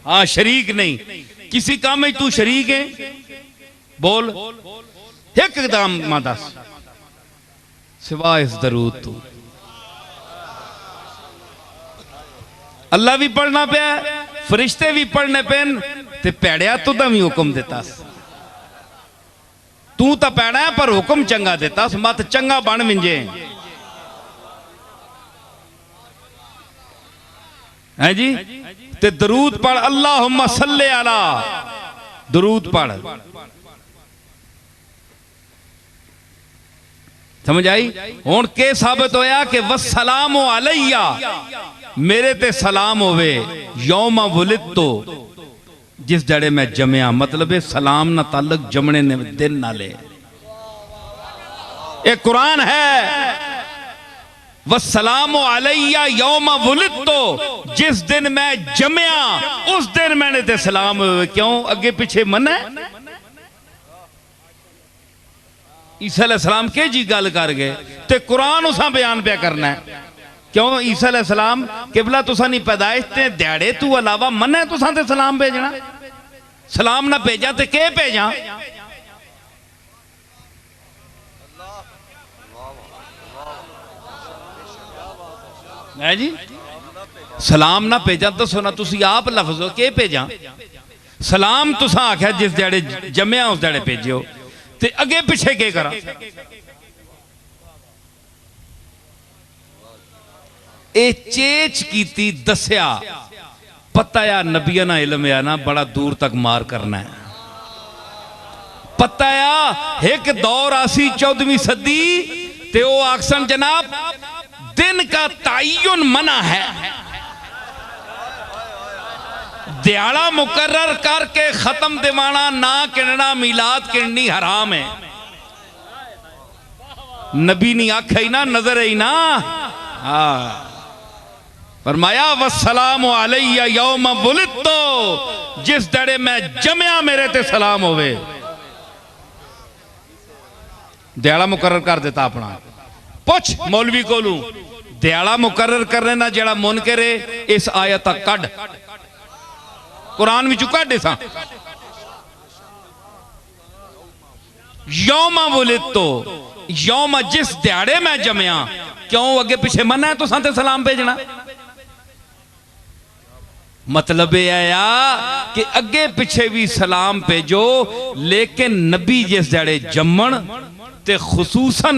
हाँ शरीक नहीं, किसी काम में तू शरीक है, बोल एक एकदम दस सिवाय इस दरूद तू। अल्लाह भी पढ़ना पे, फरिश्ते भी पढ़ने पेन, ते पैड़िया तू भी हुक्म देता, तू तो पैड़ा है पर हुक्म चंगा देता, मत चंगा बन मिंजे है जी। ते दरूद पढ़, अल्लाहुम्मा सल्ले अला, दरूद पढ़। समझ आई? हुण के साबित होया कि वस्सलामु अलैया, मेरे ते सलाम होवे, यौमा वुलिदतु, जिस जड़े मैं जमया। मतलब सलाम ना ताल्लुक जमने ने दिन नाले, एक कुरान है, वस्सलामु अलैया यौमा वुलिदतु, जिस दिन मैं जमया उस दिन मैंने ते सलाम होवे। क्यों अगे पीछे मन है? ईसा अलैहिस्सलाम के जी गल कर गए ते कुरान उसा बयान पे करना है। क्यों ईसा अलैहिस्सलाम किबला तुसा नहीं पैदाइश ते दिहाड़े तू अलावा मन है तुसा ते सलाम भेजना? सलाम ना भेजा ते के भेजा है जी? सलाम ना भेजा तो सुना तुसी आप लफ्ज हो के भेजा? सलाम तुसा आख्या जिस दिहाड़े जमया उस दिहाड़े भेजियो, ते अगे पिछे के करा? ए चेच कीती दस्या, पता या नबिया ना इल्म या ना बड़ा दूर तक मार करना है। पता या एक दौर आसी 14वीं सदी ते ओ आक्सन जनाब दिन का तायुन मना है, दिहाड़ा मुकर्रर करके खत्म दिवाना ना किनना, मिलाद किननी हराम है। नबी नहीं आखा ही ना, नजर ही ना। हाँ फरमाया वस्सलामु अलैया यौम वुलिदतु, जिस दड़े मैं जमया मेरे ते सलाम होवे। दिहाड़ा मुकर्रर कर देता अपना। पुछ मौलवी कोलू, दिहाड़ा मुकर्रर करने ना जड़ा मुनकर है, इस आयत कड कुरान विचों कड सा यौमा वुलिदतु, यौम जिस दिहाड़े मैं जमया। क्यों अगे पिछे मना है तो साथे सलाम भेजना? मतलब यह आया कि अगे पिछे भी सलाम भेजो, लेकिन नबी जिस दिहाड़े जम्मन ते खुसूसन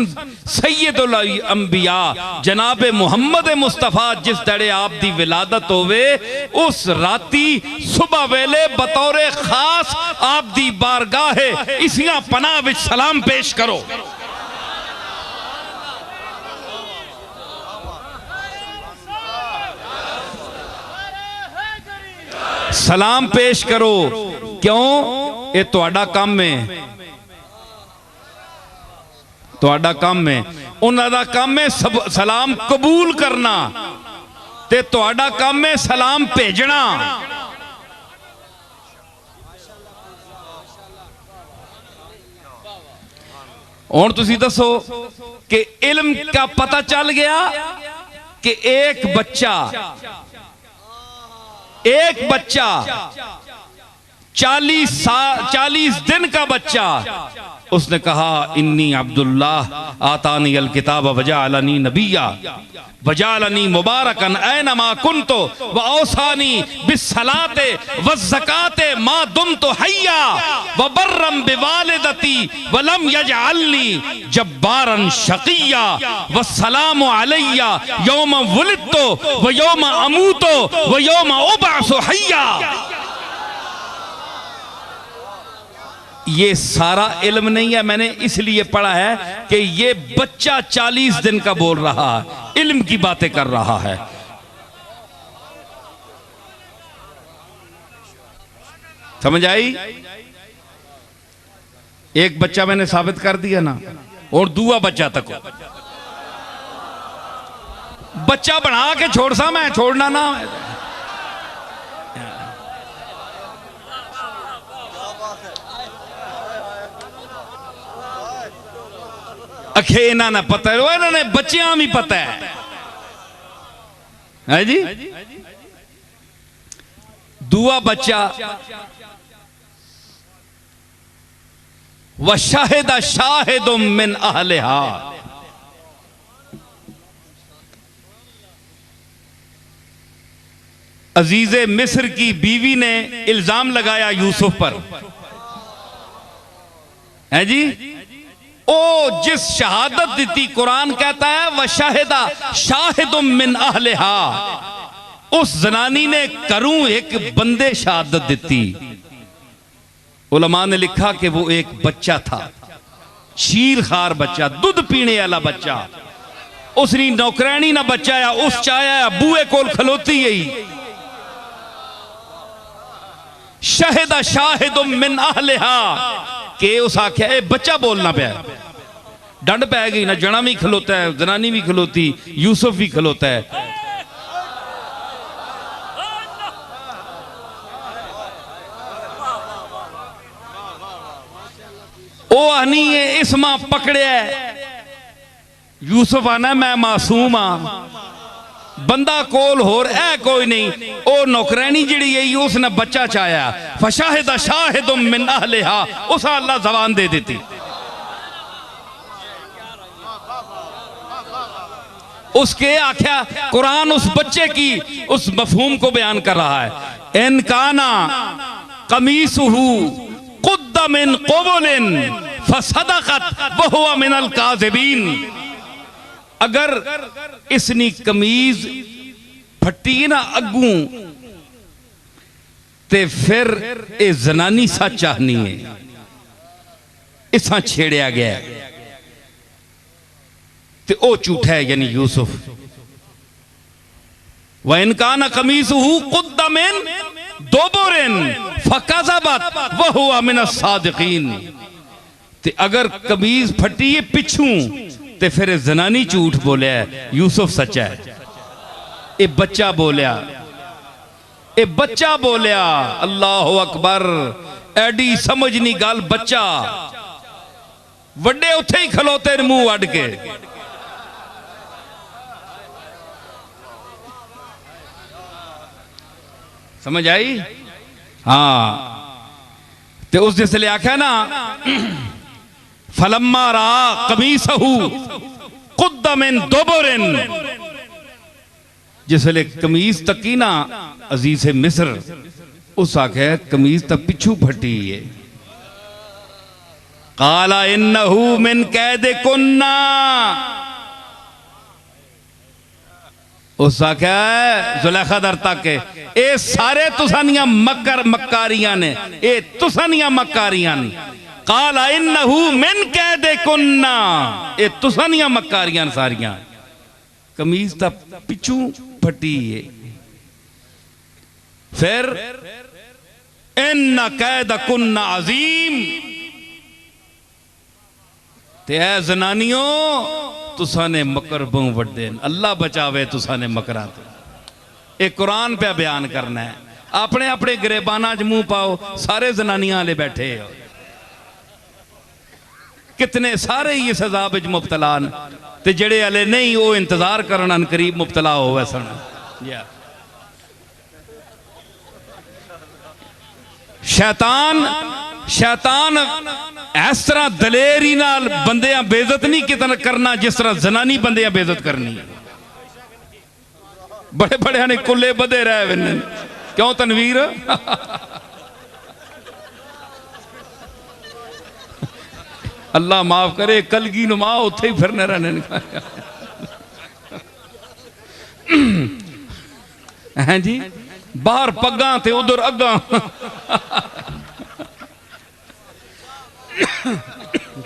सैयदुल अंबिया जनाबे मुहम्मद मुस्तफा जिस दड़े आप दी विलादत होवे, उस राती सुबह वेले बतौरे खास आप दी बारगाहे इसियां पनाह विच सलाम पेश करो। सलाम पेश करो। क्यों? ये तुहाडा काम है, तुहाडा काम है। उन्हां दा काम है सलाम कबूल करना, ते तुहाडा काम है सलाम भेजना। हुण तुसीं दसो कि इल्म का पता चल गया कि एक बच्चा 40 दिन का बच्चा, उसने कहा इन्नी अब्दुल्लाह आतानी अल किताब वजाअलनी नबिया वजाअलनी मुबारकन ऐनमा कुन्तु व औसानी बिस्सलाते वज़्ज़काते मा दुमतु हय्या व बर्रम बिवालिदती व लम यजअलनी जब्बारन शक़िय्या वस्सलामु अलैया यौम वुलिदतु व यौम अमूतु व यौम उबअसु हय्या। ये सारा इल्म नहीं है, मैंने इसलिए पढ़ा है कि ये बच्चा 40 दिन का बोल रहा है, इल्म की बातें कर रहा है। समझ आई? एक बच्चा मैंने साबित कर दिया ना, और दूसरा बच्चा तक बच्चा बना के छोड़ सा, मैं छोड़ना ना। अखे इन्हों ने पता है, इन्होंने बच्चियां भी पता है जी। दूआ बच्चा व शाहिदा शाहिदुम मिन अहलिहा, अजीजे मिस्र की बीवी ने इल्जाम लगाया यूसुफ पर, है जी। ओ जिस शहादत दी, कुरान कहता है व शाहिदा शाहिदुम मिन अहलिहा, उस जनानी ने करूं एक बंदे शहादत दी। उलमा ने लिखा कि वो एक बच्चा था, शीर खार बच्चा, दूध पीने वाला बच्चा। उसने नौकरानी ना बचाया, उस चाया बूए कोल खलोती गई। शाहिदा शाहिदुम मिन अहलिहा के उस आख्या ए बच्चा बोलना पाया, डंड पै गई ना। जना भी खलोता है, जनानी भी खलोती, यूसुफ भी खलोता है। ओ आनी है इस मां पकड़िया, यूसुफ आना मैं मासूम हाँ, बंदा कोल होर है कोई नहीं। ओ नौकरानी जिहड़ी है उसने बच्चा चाया, फशाहिदा शाहिदुम मिन अहलिहा, उस अल्लाह जबान दे देती। उसके आख्या कुरान उस बच्चे की उस मफहूम को बयान कर रहा है। इन काना कमीसुहु कुद्दा मिन क़ुबुलिन फसदक़त व हुवा मिनल काज़िबीन, अगर इसनी कमीज फटी ना अगू ते फिर ए जनानी सच आनी है, इसा छेड़िया गया ते ओ झूठा है, यानी यूसुफ। व इनकान कमीसुहु कुद्दा मिन दुबुरिन फकज़बत व हुवा मिनस सादिकीन, ते अगर कमीज फटी है पिछू ते फिर जनानी झूठ बोलिया, यूसुफ सच्चा है। ए बच्चा बोलिया, ए बच्चा बोलिया। अल्लाह अकबर, एडी समझ नहीं गल। बच्चा वड्डे उथे ही खलोते मुंह अड के। समझ आई? हाँ, ते उस जिसले आख्या ना फलम्मा रा कमीसहु कुद्दा मिन दुबुरिन, जिसले कमीज तकी ना अजीज मिस्र, उस आखे कमीज तक पिछू फटी है। काला इन्नहु मिन कैदे कुन्ना, उस आख्या जुलेखा दर तक ए सारे तुसानियां मक्कारियां ने, ए तुसानियां मक्कारियां ने। काला इन्नहु मिन कैदे कुन्ना, ए तुसानियां मक्कारियां सारियां। कमीज ता पिछू फटी है। फिर इन्ना कैद कुन्ना अजीम, ते ऐ जनानियों तुसा ने मकर बहु वड्डे, अल्लाह बचावे तुसा ने मकरा तो। ये कुरान पे बयान करना है। अपने अपने गिरेबाना च मुंह पाओ, सारे जनानियां वाले बैठे हो, कितने सारे ही इस अजाब च मुबतला न, ते जेड़े हले नहीं वो इंतजार करन करीब मुबतला होवे सन। शैतान इस तरह दलेरी नाल बंदियां बेइज्जत नहीं कितना करना जिस तरह जनानी बंदियां बेइज्जत करनी। बड़े बड़े ने कुल्ले बधे रहे, क्यों तनवीर? अल्लाह माफ करे, कलगी नुमा उत्थे ही फिरने रहने हैं जी। बाहर पग्गा ते उधर अग्गा।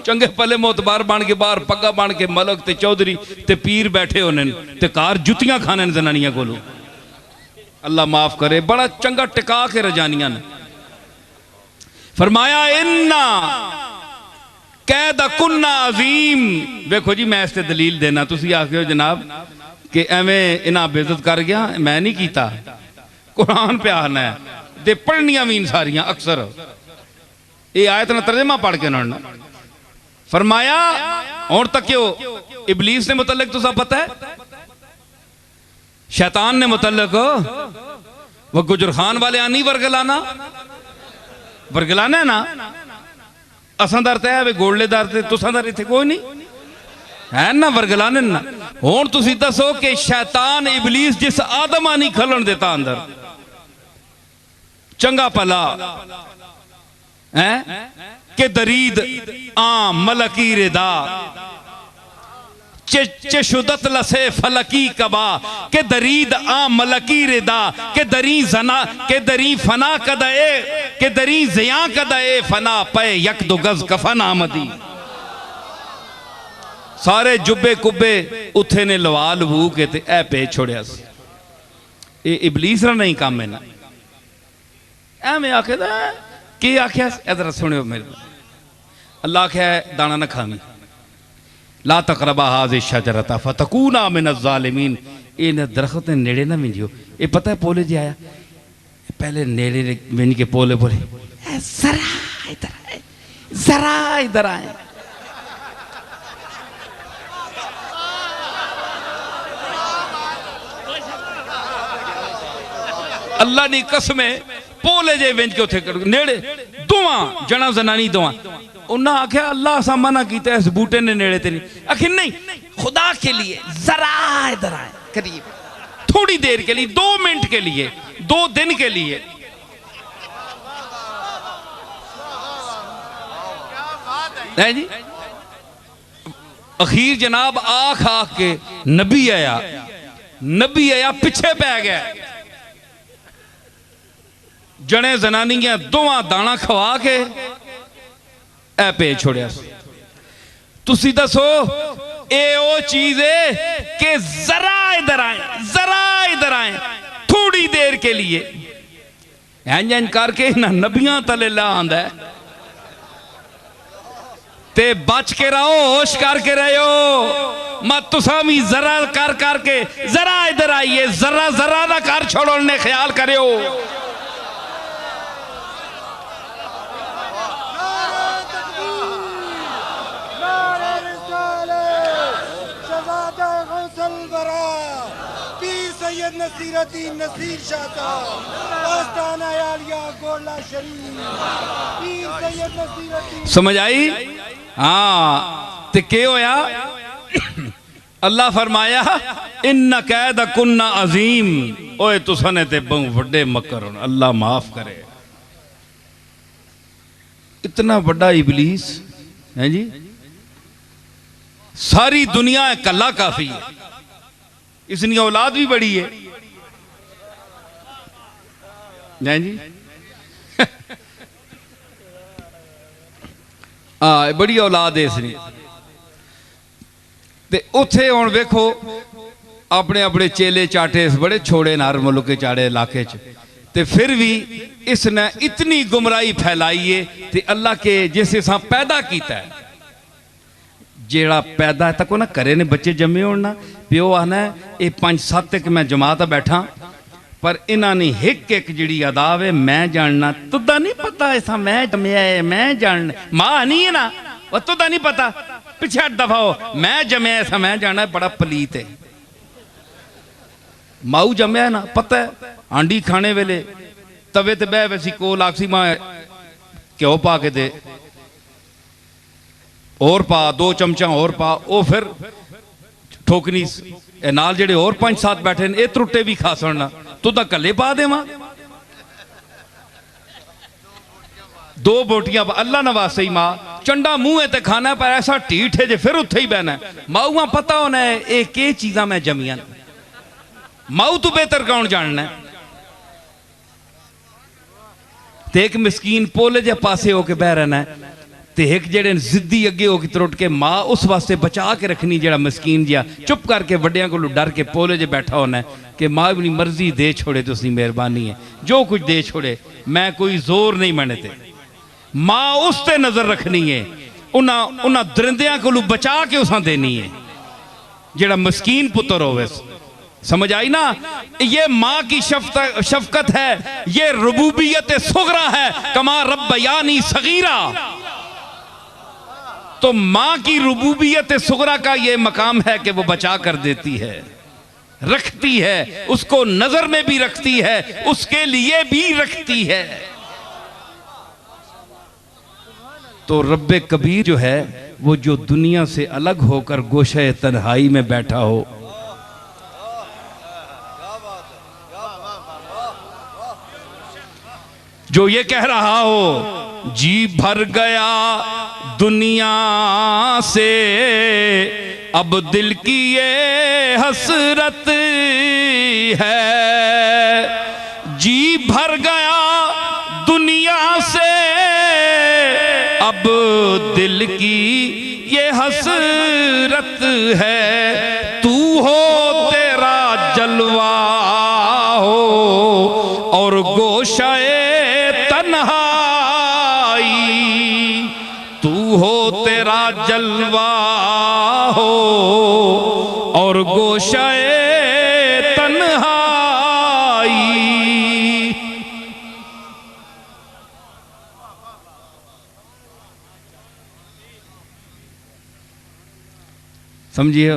चंगे पले मोतबार बन के बाहर पग्गा बन के मलक ते चौधरी ते पीर बैठे होने ते कार जुतियां खाने जनानियां कोलों। अल्लाह माफ करे, बड़ा चंगा टिका के रजानियां ने। फरमाया इन्ना कैद कुन्ना अजीम। देखो जी मैं इससे दलील देना, तुसी आखियो जनाब कि एवें इन्हां बेइज्जत कर गया, मैं नहीं कीता। कुरान पे आना है ते पढ़नियां भी सारियां अक्सर ये आयत ना तर्जमा पढ़ के उन्होंने फरमाया। और तक क्यों इबलीस ने मुतल्लिक तुसा पता है, शैतान ने मुतल्लिक वह गुजर खान वाले आनी वर्गलाना वर्गलाना है ना असां दर ते है गोले दर ते तुसां दर इत्थे कोई नहीं है ना वर्गलाने ना। हुण तुसीं दसो कि शैतान इबलीस जिस आदम नहीं खलन देता अंदर चंगा भला है कि दरीद आम मलकी रेदा चशुदत लसे फलकी कबा के दरीद आ मलकी रेदा के दरी जना के दरी फना कदए के दरी जिया कदए फना पे यक दो गज कफन आमदी। सारे जुब्बे कुब्बे उथे ने लवा लवू के ते ए पे छोड़िया ये इबलीस ना नहीं काम है ना एवें आखे की आख्या इधर सुनियो मेरे अल्लाह आख्या दाना न खावी ला तकरबा हाज़िह शजरता फतकूना मिन ज़ालिमीन इन दरख्त के नेड़े ना मिंजियो। ये पता है पोले जी आया पहले नेड़े मिंज के पोले बोले जरा इधर आए जरा इधर आए अल्लाह नी कसमे पोले जे विंज के उथे नेड़े दुआ जना जनानी दुआ उन्हें आख्या अल्लाह असा मना किया इस बूटे ने नेड़े ते नहीं आखिर नहीं खुदा के लिए जरा इधर आए करीब थोड़ी देर के लिए 2 मिनट के लिए 2 दिन के लिए है जी। अखीर जनाब आख आख के नबी आया पिछे पै गया जने जनानियां दोवां दाना खवा के ए पे छोड़िया। तुसी दसो ए ओ चीज है कि जरा इधर आए थोड़ी देर के लिए इंजन करके ना नबियां तले ला आंदा ते बच के रहो होश करके रहो मत तुसा भी जरा कर करके जरा इधर आइए जरा जरा ना कर छोड़ने ख्याल करो। नसीर समझ आई हाँ ते के होया अल्लाह फरमाया इन्ना कैद कुन्ना अजीम ओए तुसने ते बहु बड़े मकर अल्लाह माफ करे। इतना बड़ा इबलीस है जी सारी दुनिया कल्ला काफी है इसकी औलाद भी बड़ी है जी हाँ बड़ी औलाद है इसने ते उथे हुण वेखो अपने अपने चेले चाटे बड़े छोड़े नार मुल्क चाड़े इलाके च ते फिर भी इसने इतनी गुमराही फैलाई है ते अल्लाह के जिस हिसाब पैदा किया है जेड़ा पैदा तक ना करे ने बच्चे जमे हो ना प्यो आना ये 5-7 एक मैं जमात बैठा पर इन्हों ने एक जी अदा है मैं जानना तुदा नहीं पता ऐसा मैं जमया है मैं जानना मां नहीं है ना वह तुदा नहीं पता पिछे 8 दफा हो मैं जमया ऐसा मैं जानना बड़ा पलीत है माऊ जमया है ना पता है आंडी खाने वेले तवे ते बह वैसी कोल आखसी मां घ्यो पा के दे और पा 2 चमचा और पा वो फिर ठोकनी नाल जेड़े और 5-7 बैठे ने त्रुटे भी खा सुनना तू तो कले पा देवा 2 बोटियां अल्लाह नवासे ही मां चंडा मुंह ते खाना पर ऐसा ढीठ है जे फिर उत्थे ही बहना माऊआ पता होना है ये के चीजा मैं जमिया माऊ तू बेहतर कौन जानना है ते एक मिसकीन पोले जे पासे होके बह रहना है ते एक जेड़े जिद्दी अगे हो त्रुट के मां उस वास्ते बचा के रखनी जेड़ा मस्कीन जिहा चुप करके वड्डियां को डर के पोले जे बैठा होना है कि मां अपनी मर्जी दे छोड़े तुसी मेहरबानी है जो कुछ दे छोड़े मैं कोई जोर नहीं मनते मां उस ते नजर रखनी है उन्हां दरिंदियां को बचा के उसा देनी है जेड़ा मस्कीन पुत्र होवे समझ आई ना ये मां की शफकत है ये रुबूबियत सुगरा है कमा रब्बयानी सगीरा तो मां की रुबूबियत सुगरा का ये मकाम है कि वो बचा कर देती है रखती है, उसको नजर में भी रखती है, उसके लिए भी रखती है। तो रब्बे कबीर जो है वो जो दुनिया से अलग होकर गोशे तन्हाई में बैठा हो, जो ये कह रहा हो जी भर गया दुनिया से, अब दिल की ये हसरत है। जी भर गया दुनिया से, अब दिल की ये हसरत है। तू हो तेरा जलवा हो और गोशाए तन्हाई, तू हो तेरा जलवा हो और गोशाए तन्हाई। समझिए,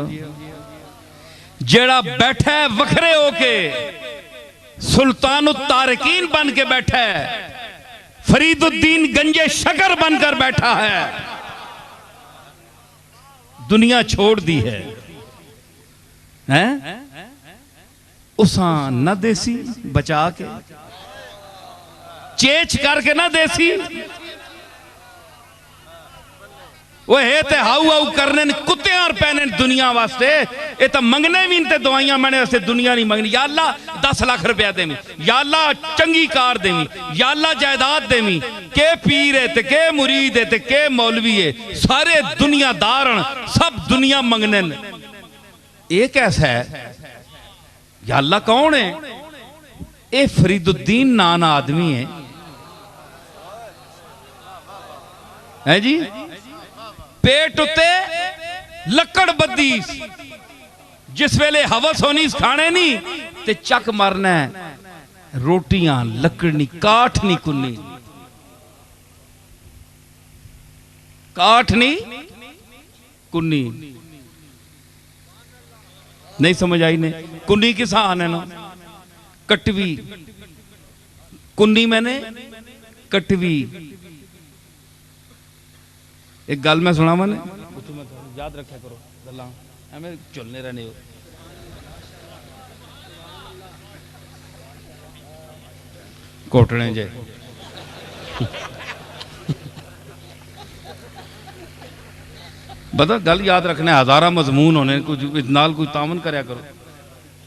जेड़ा बैठा है वखरे होके, सुल्तान तारकीन बन के बैठा है, फरीदुद्दीन गंजे शकर बनकर बैठा है, दुनिया छोड़ दी है, हैं? उसा न देसी बचा के, चेच करके ना देसी, वो है ते हाउ हाउ करने कुत्ते और पैने दुनिया वास्ते। ये तो मंगने भी ते दवाइयां मैंने वास्ते दुनिया नहीं मंगनी। या अल्लाह 10 लाख रुपया देवी, या अल्लाह चंगी कार देवी, या अल्लाह जायदाद देवी। के पीर है ते के मुरीद है ते के मौलवी है, सारे दुनियादार सब दुनिया मंगने। ये कैसा है? या अल्लाह कौन है? ये फरीदुद्दीन नाना आदमी है जी। पेट उत्ते लकड़ बद्दी, जिस वेले हवस होनी खाने नहीं ते चक मरना है। रोटियां लकड़नी काठ नहीं कुन्नी, काठ नहीं कुन्नी। नहीं समझ आई ने? कुन्नी किस आने ना, कटवी कुन्नी मैंने कटवी। एक गल मैं सुना मैंने, याद रखा करो गल्लां एवें चुलने रहने हो। कोटने जे बता गल याद रखने, हजारा मजमून होने, कुछ नाल कुछ तामन करया करो।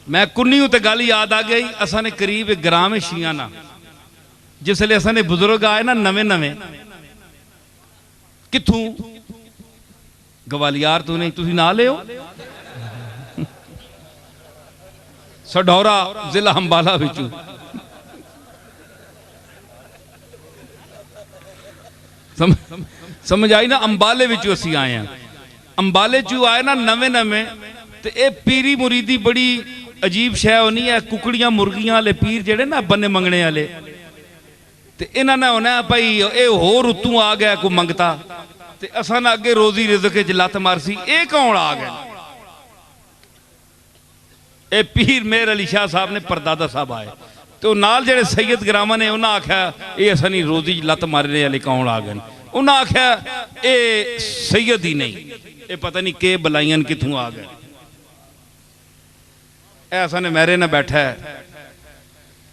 मैं कुन्नी हूं ते गल याद आ गई। असा ने करीब एक ग्राम है शियाना, जिसले असा ने बुजुर्ग आए ना नवे नवे, किथों गवालियार तो नहीं, तुसी ना ले हो, सढौरा जिला अंबाला बिचू। समझ आई ना? अंबाले बिचू असी आए हैं। अंबाले चू आए ना नवे नवे, ते ए पीरी मुरीदी बड़ी अजीब शै होनी है। कुकड़ियां मुर्गियां वाले पीर जेड़े ना बन्ने मंगने वाले, ते इन्हां ने होना भाई ये होर उतों आ गया कोई मंगता, ते असां ना अगे रोजी रिज़क च लत मारसी। ये कौन आ गया? ए पीर मेहर अली शाह साहब ने परदादा साहब आए, तो नाल जेड़े सैयद ग्रामा ने उन्हें आख्या ये असां नी रोजी लत मारने वाले कौन आ गए? उन्हें आख्या ये सैयद ही नहीं, ये पता नहीं के बलाइयां कितों आ गए। ऐसा ने मेरे ना बैठा है,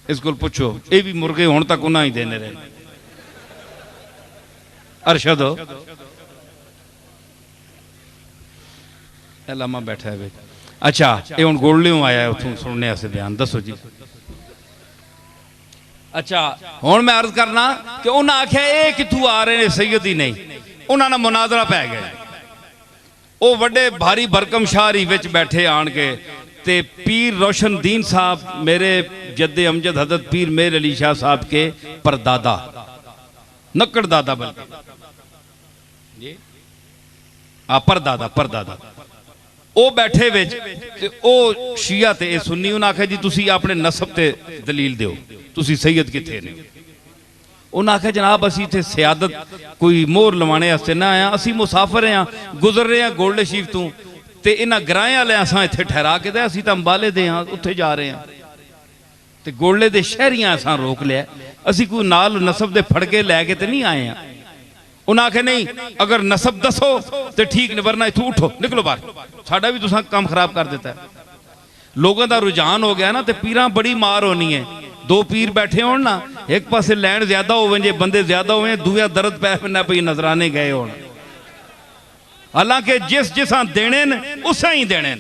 इस को पूछो, ये भी मुर्गे हुण तक उन्हें ही देने रहे। अरशद लामा बैठा है। अच्छा, ये हुण गोलड़ियों आया है उथों सुनने से बयान, दसो जी। अच्छा, हुण मैं अर्ज करना कि उन्हें आख्या ये कितों आ रहे हैं, सैयद ही नहीं। उन्होंने मुनाजरा पै गया। वो बड़े भारी भरकम शाहरी विच बैठे आन के, ते पीर रोशन दीन साहब मेरे जद्दे अमजद हजरत पीर मेहर अली शाह साहब के परदादा, नक्कड़ दादा बल्कि परदादा परदादा, वो बैठे विच ते ओ शिया ते सुन्नी। उन्हें आख्या जी तुसी अपने नसब ते दलील दिओ, तुसी सैयद किथे ने? उन्हें आख्या जनाब असी इत्थे सियादत कोई मोहर लवाने वास्ते ना आया, असी मुसाफिर हैं, गुजर रहे हैं गोल्ड शीफ तो, ते इन्हां ग्राएं वाले असां इत्थे ठहरा के दे असीं तां अंबाले दे हां उत्थे जा रहे हैं ते गोले दे शहरियां असां रोक लिया असीं कोई नाल नसब दे फड़के लैके ते नहीं आए हैं। उन्हें आखे नहीं अगर नसब दसो तो ठीक नहीं वरना इथों उठो निकलो बाहर साडा भी तुसां काम खराब कर देता है। लोगों का रुझान हो गया ना तो पीरां बड़ी मार होनी है। दो पीर बैठे हो ना एक पासे लैंड ज्यादा हो जे बंदे ज्यादा हो दूया दर्द पै पैना पई नजराने गए हो। हालांकि जिस जिसा देने उस ही देने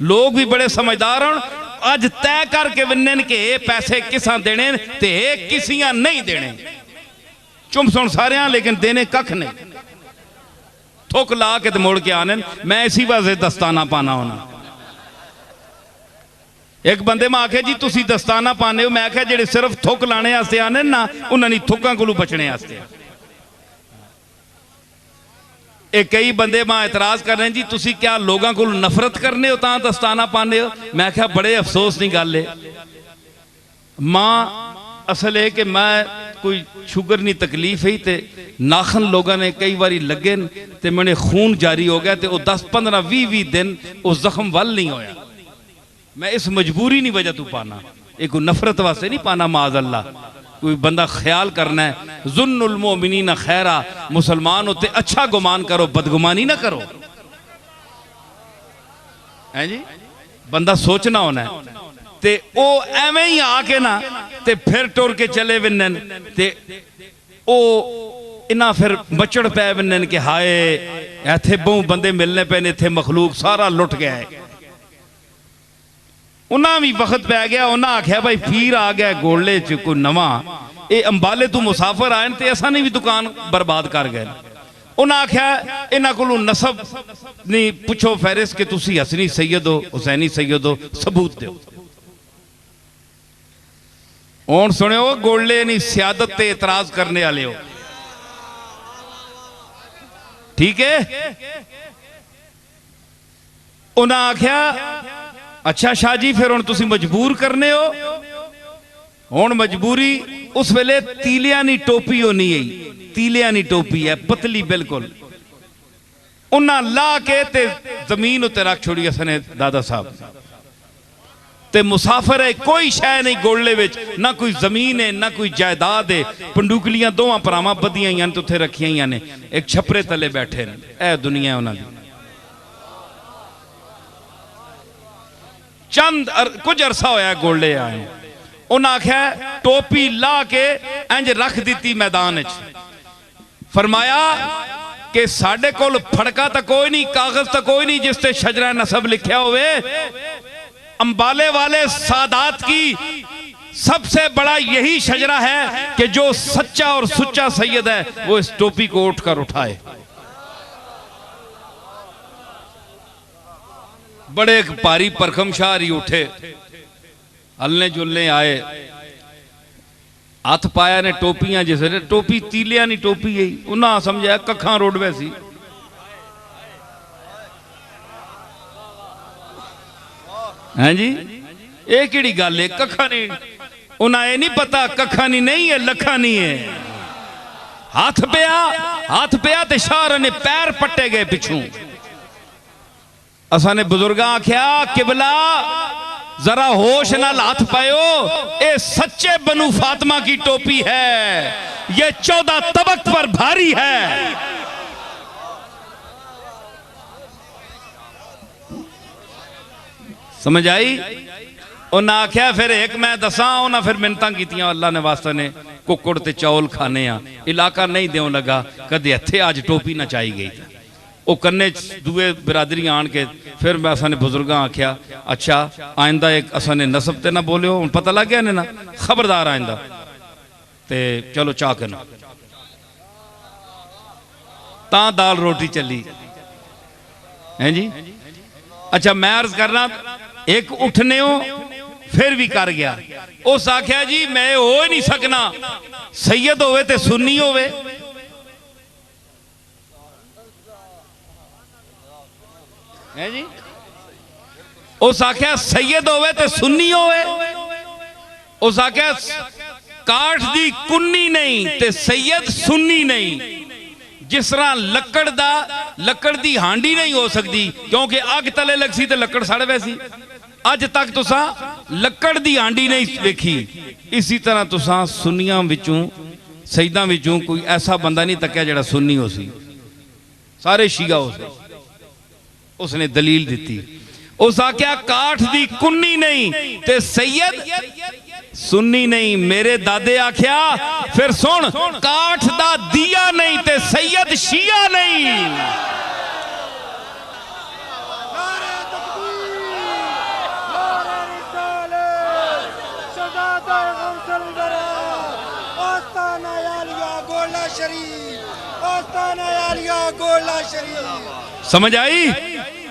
लोग भी बड़े समझदार हो अज तय करके विन्न के पैसे किसा देने ते किसियां नहीं देने चुम सुन सारे लेकिन देने कख नहीं थुक ला के मोड़ के आने मैं इसी वास्ते दस्ताना पाना होना। एक बंदे में आखे जी तुसी दस्ताना पाने हो मैं आख्या जेडे सिर्फ थुक लाने वास्ते आने ना उन्होंने थुक्कां कोलों बचने वास्ते। एक कई बंदे मां एतराज कर रहे हैं जी तुसी क्या लोगों को नफरत करने हो तां दस्ताना पाने हो। मैं आख्या बड़े अफसोस की गल है मां असल है कि मैं कोई शुगर नहीं तकलीफ ही ते नाखन लोगों ने कई बारी लगे ते मैंने खून जारी हो गया ते 10-15-20 दिन उस जख्म वल नहीं होया। मैं इस मजबूरी नहीं वजह तू पाना एक नफरत वास्ते नहीं पाना माज अल्लाह कोई बंदा ख्याल करना है जुन्नुल मोमिनीन खैरा मुसलमान होते अच्छा गुमान करो बदगुमानी ना करो है जी बंदा सोचना होना है ते ओ एवें ही आके ना ते फिर टुर के चले विन्न ते ओ इना फिर मचड़ पै विन्न के हाय इत्थे बहु बंदे मिलने पे इत्थे मखलूक सारा लुट गया है। उन्हें भी वक्त पै गया उन्हें आख्या भाई पीर आ गया गोले च कोई नवा ये अंबाले तू मुसाफिर आए ते असा भी दुकान बर्बाद कर गए। उन्हें आख्या इन्हों को नसब नहीं पुछो फहरिस्त कि तुसी हसनी सैयद हो हुसैनी सैयद हो सबूत दो। हुण सुनियो गोले नहीं सियादत ते एतराज करने वाले हो ठीक है। उन्हें आख्या अच्छा शाह जी फिर हुण तुसी मजबूर करने हो। हुण मजबूरी उस वेले तीलियां नी टोपी होनी है तीलियां नी टोपी है पतली बिल्कुल उन्हें ला के ते जमीन उत्ते रख छोड़ी असने दादा साहब ते मुसाफिर है कोई शह नहीं गोले विच ना कोई जमीन है ना कोई जायदाद है पंडुकलियां दोवां भरावां बदियां तो उत्थे रखियां ने एक छपरे तले बैठे ने ए दुनिया उन्हां दी। चंद कुछ अरसा होया गोले आए उन्हें आख्या टोपी ला के इंज रख दी मैदान फरमाया कि साडे कोल फड़का तो कोई नहीं कागज तो कोई नहीं जिससे शजरा नसब लिखा होवे। अंबाले वाले सादात की सबसे बड़ा यही शजरा है कि जो सच्चा और सुच्चा सैयद है वो इस टोपी को उठकर उठाए। बड़े एक भारी परखम शाहरी उठे हलने जुलने आए हाथ पाया ने टोपियां जिसे टोपी तीलिया नहीं टोपी है उन्हें समझाया कखा रोडवे सी हैं जी ये किहड़ी गल है कखा नहीं उन्हें ये नहीं पता कखा नहीं है लखा नहीं है। हाथ पिया ते शाह ने पैर पट्टे गए पिछू। असा ने बुजुर्गा आख्या किबला जरा होश नाल हाथ पायो ये सच्चे बनु फातिमा की टोपी है ये 14 तबक पर भारी है। समझ आई। उन्हें आख्या फिर एक मैं दसा उन्हें फिर मिन्नतां कीतियां अल्लाह ने वास्ते ने कुकड़ ते चौल खाने आ इलाका नहीं देव लगा कदे इत्थे अज टोपी ना चाई गई वो कन्ने दुए बिरादरी आन के फिर मैं असा ने बुजुर्गा आख्या अच्छा आइंदा एक असा ने नसब ते ना बोलियो हुण पता लग गया ने ना खबरदार आइंदा ते चलो चाह के ना ता दाल रोटी चली है जी। अच्छा मैं अर्ज करना एक उठने हो फिर भी कर गया उस आख्या जी मैं हो ही नहीं सकना सैयद होवे ते सुन्नी होवे है जी। उस आख्या सैयद होवे ते सुन्नी होवे उस आख्या काठ दी कुन्नी नहीं ते सैयद सुन्नी नहीं जिस तरह लकड़ दी हांडी नहीं हो सकती क्योंकि अग तले लग सी ते लकड़ सड़ वैसी। अज तक तुसा लकड़ दी हांडी नहीं देखी। इसी तरह तुसा सुन्नियां विचों सईदां विचों कोई ऐसा बंदा नहीं तकिया जिहड़ा सुन्नी हो सी, सारे शिया हो सी। उसने दलील दी, उस आख्या काठ दी कुन्नी नहीं ते सैयद सुन्नी नहीं। मेरे दादे आख्या फिर सुन, काठ दा दिया नहीं ते सैयद शिया नहीं। समझ आई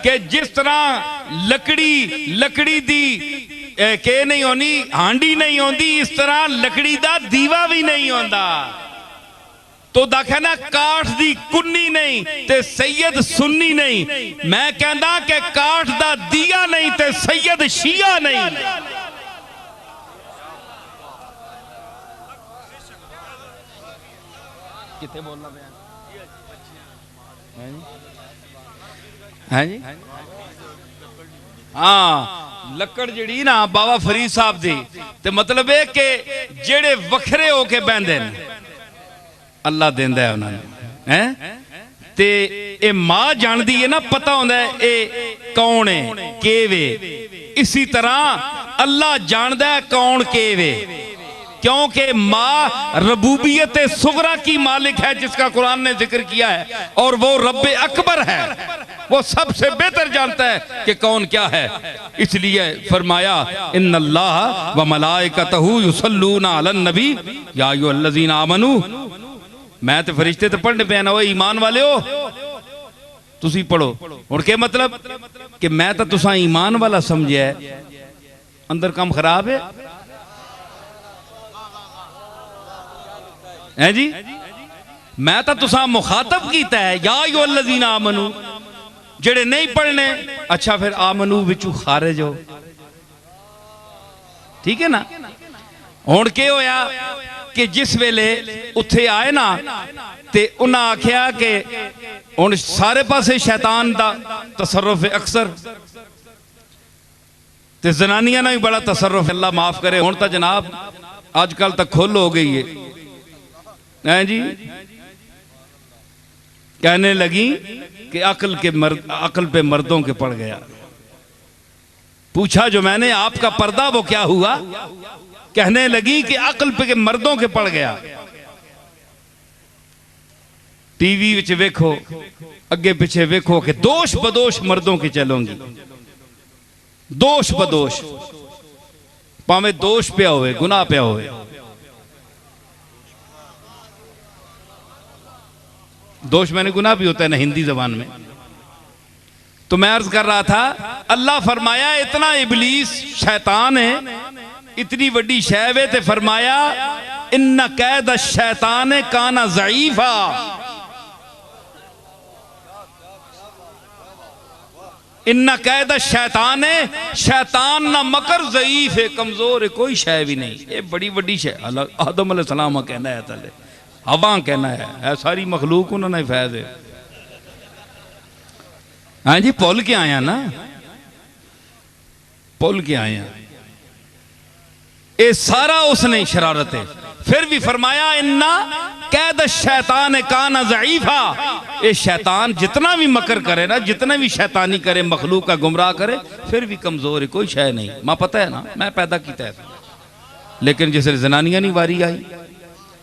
कि जिस तरह लकड़ी दी के नहीं होनी, हांडी नहीं होती, इस तरह लकड़ी दा दीवा भी नहीं होता। तो देखा ना, काठ दी कुन्नी नहीं ते सैयद सुन्नी नहीं। मैं कहना कि काठ दा दिया नहीं ते सैयद शिया नहीं। किथे बोलना पे है जी? हाँ, लकड़ जड़ी ना बाबा फरीद साहब दी ते मतलब है कि जेड़े वखरे होके बहंदे ने अल्लाह देंदा है उन्होंने, हैं ते ए मां जानदी है ना, पता होंदा है ए कौन है केवे। इसी तरह अल्लाह जानदा है कौन केवे, क्योंकि माँ रबूबियत सुगरा की मालिक है जिसका कुरान ने जिक्र किया है, और वो रब अकबर है, वो सबसे बेहतर जानता है कि कौन क्या है। इसलिए फरमाया इन्नल्लाह व मलाइकतहू युसल्लूना अलन नबी या अय्युहल्लज़ीना आमनू। मैं तो फरिश्ते तो पढ़ने पे ना, वो ईमान वाले हो तुसी पढ़ो। और क्या मतलब कि मैं तो तुसा ईमान वाला समझे, अंदर काम खराब है जी। मैं तो तुसा मुखातब कीता है या अय्युहल्लज़ीना आमनू, जेड़े नहीं पढ़ने अच्छा फिर आमनू विचू खारिज हो, ठीक है ना। हुण के होया कि जिस वेले उत्थे आए ना ते उन्हें आख्या कि हुण सारे पासे शैतान दा तसर्रुफ है अक्सर, ते जनानियां ना भी बड़ा तसर्रुफ, अल्लाह माफ करे। हुण तो जनाब आजकल तक खुल हो गई है जी। कहने लगी कि अकल पे मर्दों के पड़ गया। पूछा जो मैंने आपका पर्दा वो क्या हुआ? कहने लगी कि अकल पे मर्दों के पड़ गया। टीवी विच वेखो, अगे पीछे वेखो कि दोष बदोश मर्दों की चलोगी, दोष बदोश, भावे दोष पिया होवे, गुनाह पिया होवे। दोष मैंने गुनाह भी होता है ना हिंदी जबान में। तो मैं अर्ज कर रहा था, अल्लाह फरमाया इतना इबलीस शैतान है, इतनी बड़ी शैव है, ते फरमाया इन्ना कैद शैतान काना ज़ईफा। इन्ना कैद शैतान है, शैतान ना मकर ज़ईफ है, कमजोर है, कोई शै भी नहीं। ये बड़ी बड़ी शै आदम अलैहिस्सलाम कहना है, तले हवा कहना है सारी मखलूक उन्होंने फैज है। हाँ जी, भुल के आया ना, भुल के आया, ये सारा उसने शरारत है। फिर भी फरमाया इन्ना कैद शैतान काना ज़ईफा। ये शैतान जितना भी मकर करे ना, जितना भी शैतानी करे, मखलूक का गुमराह करे, फिर भी कमजोर है, कोई शय नहीं। मां पता है ना, मैं पैदा किया है। लेकिन जिस जनानियां नहीं वारी आई,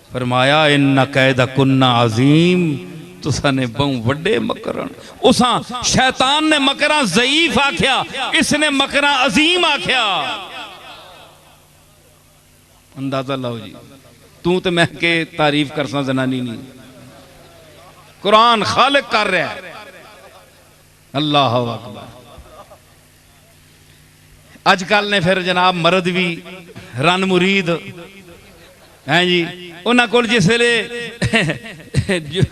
फरमाया इन्ना कैदा कुन्ना अजीम, तुसा ने बहु वड्डे मकरन। उसा शैतान ने मकरा ज़ईफ आख्या, इसने मकरा अजीम आख्या। अंदाजा लाओ जी, तू तो मैं के तारीफ कर सा, जनानी नहीं, कुरान खालिक कर रहा है। अल्लाह अकबर। अजकल ने फिर जनाब मर्द भी रन मुरीद हैं जी, उन्होंने को जिस वे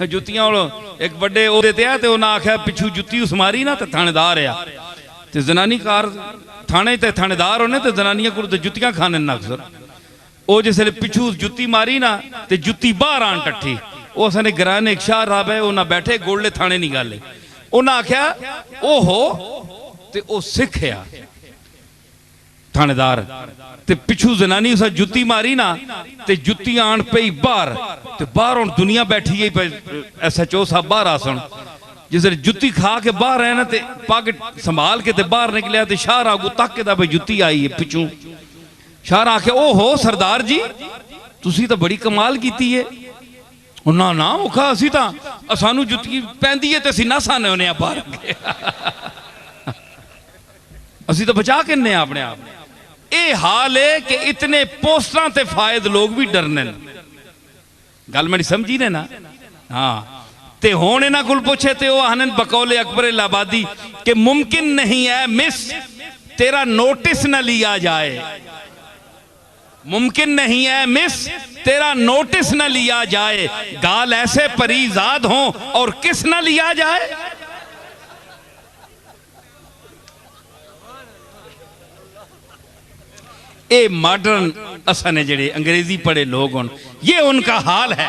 जुतियां एक बड़े ओहदे ते है, ते उन्हें आख्या पिछू जुत्ती उस मारी ना, तो थानेदार आ, ते जनानी कार थाने ते थानेदार होने, तो जनानियां को जुत्तियां खाने ना अक्सर। वो जिस पिछू जुत्ती मारी ना, ते जुत्ती बाहर आन टट्ठी, वो असने गराने एक शाह राब है उन्हें बैठे गोल्डे थाने नहीं गल उन्हें आख्या ओहो ते ओ सिख आ थानेदार ते पिछू जनानी उस जुत्ती मारी ना ते जुत्ती आन पई बाहर ते बाहर हुण दुनिया बैठी है SHO साहब बाहर आसन जिस जुत्ती खा के बाहर है ना ते पग संभाल के ते बाहर निकलिया ते शाहरा अगू तक के भाई जुत्ती आई है पिछू शाहरा आखे ओहो सरदार जी तुसी तो बड़ी कमाल कीती है ना ना औखा असी तो सानू जुत्ती पैंदी है ते असी ना साने होने बाहर असी तो बचा के ने अपने आप ये हाल है कि इतने पोस्टर ते फायद लोग भी डरने गल मेरी समझी ने ना हाँ ते हुण इन्हां कोल पुछे ते वो आखन बकौले अकबर इलाहाबादी कि मुमकिन नहीं है मिस तेरा नोटिस न लिया जाए मुमकिन नहीं है मिस तेरा नोटिस न लिया जाए गाल ऐसे परीजाद हो और किस न लिया जाए ये मॉडर्न असने जेड़े अंग्रेजी पढ़े लोग हों ये उनका हाल है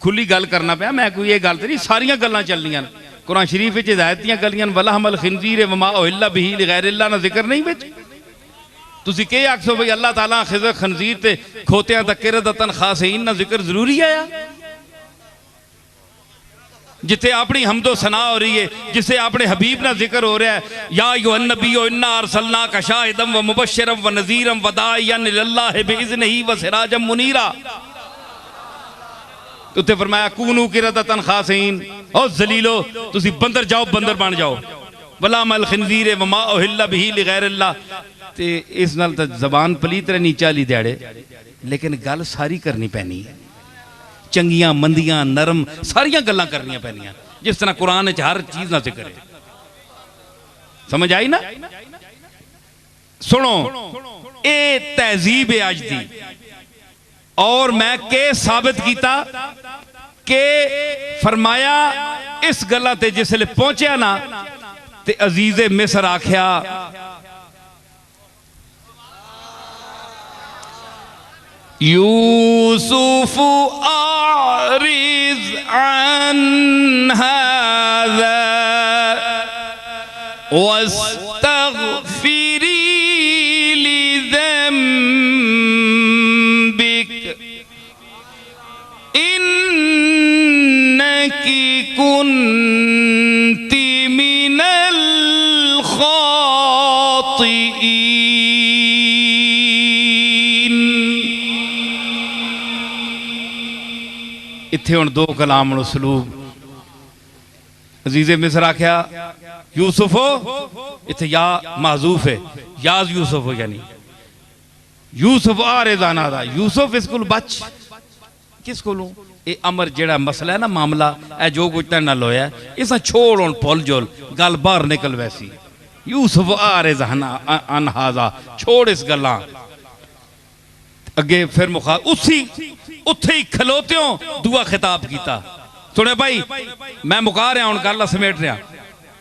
खुली गल करना पाया मैं कोई ये गल तो नहीं सारिया गल्लां चलनियां कुरान शरीफ विच हिदायत दियां गल्लियां वला हमल खिंजीर वमा उहिल्ला बिही लिगैरिल्लाह ना जिक्र नहीं विच तुसी के आखो भाई अल्लाह ताला खिज़र खंजीर ते खोतियां तक किरदतन खासीन ना जिक्र जरूरी है जिथे अपनी हमदो सना हो रही है जिसे अपने हबीब ना जिक्र हो रहा है या अय्युहन नबिय्यु इन्ना अरसलनाका शाहिदम व मुबश्शिरम व नज़ीरम व दाइयन इलल्लाहि बिइज़निही व सिराजम मुनीरा उत्ते फरमाया कूनू किरदतन खासीन ओ जलीलो तुसी बंदर जाओ बंदर बन जाओ वला मल खिंजीर व मा उहिल्ला बिही लिगैरिल्लाह ते इस नाल तो जबान पलीत रहनी 40 दिहाड़े लेकिन गल सारी करनी पैनी है चंगियां मंदियां नरम सारिया गल्लां करनियां पैनियां जिस तरह कुरान च हर चीज ना जिक्र है समझ आई ना सुनो ये तहजीब है अज दी और मैं के साबित किया के फरमाया इस गल्ला ते जिसले पहुंचा ना ते अजीजे मिस्र आख्या यूसुफ आरिज अन हाज़ा वस्तग़फिरी लिज़ंबिक इन्नकी कुन्ती मिनल खातिईन इत्थे हुण दो कलाम उसलूब अजीज़े मिस्र आख्या यूसुफो इत्थे या माजूफ है याज यूसुफ यानी यूसुफ आरेजाना दा यूसुफ इस कोल बच किस कोलों ये अमर जेड़ा मसला है ना मामला ए जो कुछ तेरे नाल होया इसा छोड़ हुण भुल जुल गल बाहर निकल वैसी यूसुफ आरेजाना अन हाज़ा छोड़ इस गल्लां अगे फिर मुखा उसी उत्थे ही खलोत्यों दुआ खिताब किया सुने भाई मैं मुका रहा हूं गल समेट रहा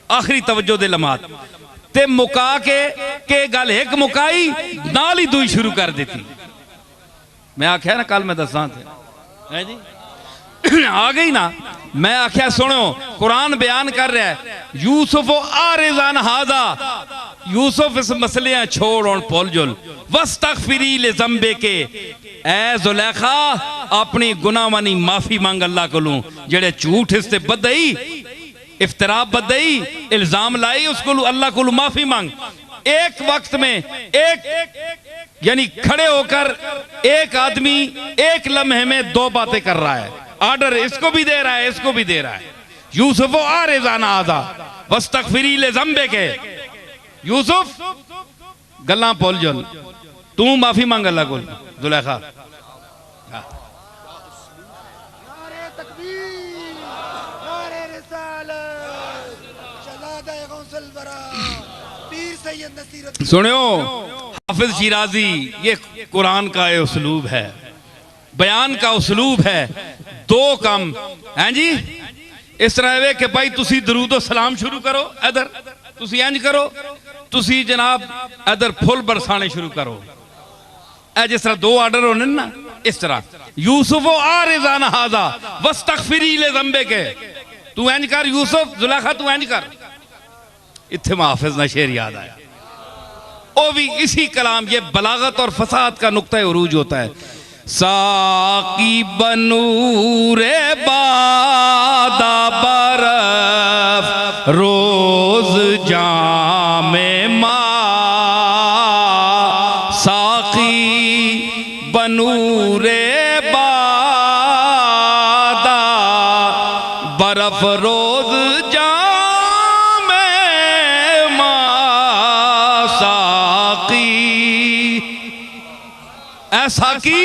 आखिरी तवज्जो दे लम्हात ते मुका के गल एक मुकाई नाल ही दुई शुरू कर दी मैं आख्या ना कल मैं दसा है जी आ गई ना मैं आख्या सुनो कुरान बयान कर रहा है यूसुफ आरिज़ान हाज़ा यूसुफ इस मसले छोड़ और भुल जुल वस्तग़फिरी लिज़ंबे के ऐ ज़ुलेखा अपनी गुनाहवानी माफी मांग अल्लाह कोलों जेड़े झूठ इससे बदई इफ्तरा बदई इल्जाम लाई उसको अल्लाह को माफी मांग एक वक्त में एक यानी खड़े होकर एक आदमी एक लम्हे में दो बातें कर रहा है ऑर्डर इसको भी दे रहा है इसको भी दे रहा है यूसुफ आरिज़ान हाज़ा वस्तग़फिरी लिज़ंबे के यूसुफ गल्लां भुल जुल तू माफी मांग अल्लाह को ज़ुलेखा सुनियो हाफिज शिराजी ये कुरान का ये उसलूब है बयान का उसलूब है दो काम हैं जी इस तरह वे कि भाई तुसी दरूद सलाम शुरू करो इधर तुसी इंज करो तुसी जनाब इधर फुल बरसाने शुरू करो ए जिस तरह दो आर्डर होने ना इस तरह यूसुफ आरिज़ान हाजा वस्तगफिरी ले ज़ंबे के, तू इंज कर यूसुफ, जुलेखा तू इंज कर। इत्थे हाफिज ना शेर याद आया, वो भी इसी कलाम, ये बलागत और फसाद का नुक्ता उरूज होता है। साकी बनूरे बादा बरफ रोज जामे मा, साकी बनूरे बादा बरफ रोज जामे मा, साकी ऐसा की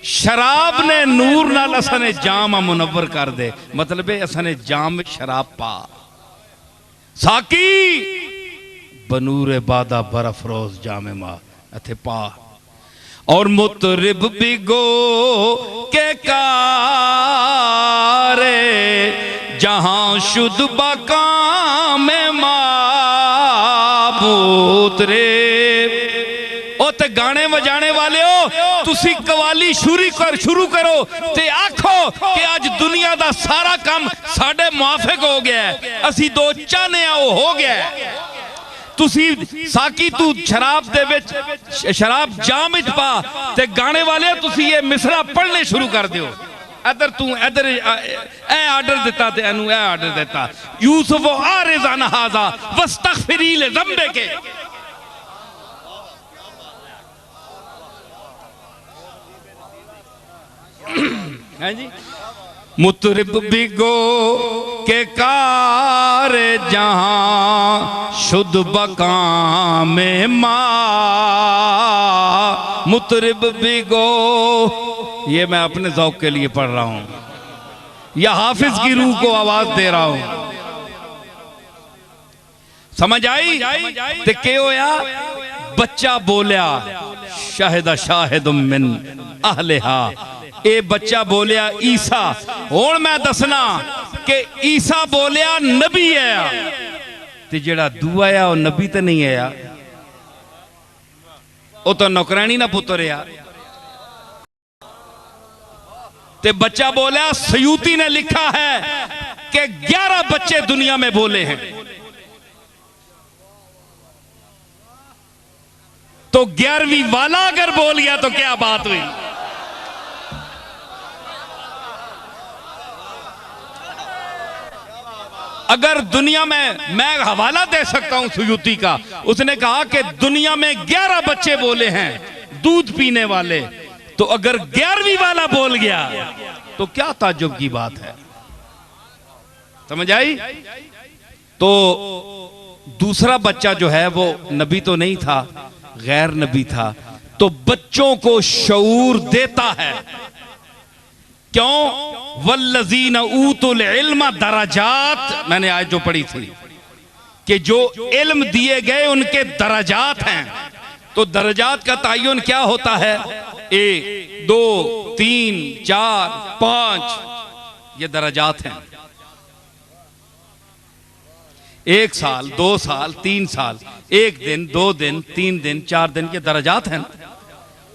शराब ने नूर नाल असने जाम मुनव्वर कर दे, मतलब है असने जाम में शराब पा। साकी बनूरे बादा बरफ रोज जामे मा अथे पा। और मुतरिब बिगो के कारे जहां शुद्ध बकाम माबूत रे। ते गाने बजाने वाले हो, तुसी कवाली शुरू करो ते आखो कि आज दुनिया दा सारा काम साडे मुआफिक हो गया है, असी दो चाहने वो हो गया है। तुसी साकी तू शराब दे विच शराब जाम विच पा ते गाने वाले तुसी ये मिसरा पढ़ने शुरू कर दियो। इधर तू इधर ए आर्डर दिता ते एनु ए आर्डर दिता, यूसुफ आरिज़ान हाजा वस्तगफिरी ले ज़ंबे के। है जी, मुतरिब बिगो के कार जहां शुद्ध बकाम मा, मुतरिब बिगो, ये मैं अपने ज़ौक़ के लिए पढ़ रहा हूं या हाफिज की रूह को आवाज दे रहा हूं। समझ आई? ते के होया, बच्चा बोलिया शाहिदा शाहिदुम मिन अहलिहा, ए बच्चा बोलिया ईसा। हुण मैं दसना कि ईसा बोलिया नबी है, ते जेड़ा दूआ है वो नबी तो नहीं है, वो तो नौकरानी ना पुत्र है। ते बच्चा बोलिया, सयूती ने लिखा है कि 11 बच्चे दुनिया में बोले हैं, तो 11वीं वाला अगर बोल गया तो क्या बात हुई। अगर दुनिया में, मैं हवाला दे सकता हूं सयूती का, उसने कहा कि दुनिया में 11 बच्चे बोले हैं दूध पीने वाले, तो अगर 11वीं वाला बोल गया तो क्या ताज्जुब की बात है। समझ आई? तो दूसरा बच्चा जो है वो नबी तो नहीं था, गैर नबी था, तो बच्चों को शऊर देता है। क्यों? वल्लज़ीन ऊतुल इल्म दरजात, मैंने आज जो पढ़ी थी कि जो इल्म दिए गए उनके दरजात हैं। तो दरजात का तायुन क्या होता है? 1 2 3 4 5, ये दरजात हैं। 1 साल 2 साल 3 साल, 1 दिन 2 दिन 3 दिन 4 दिन, ये दरजात हैं।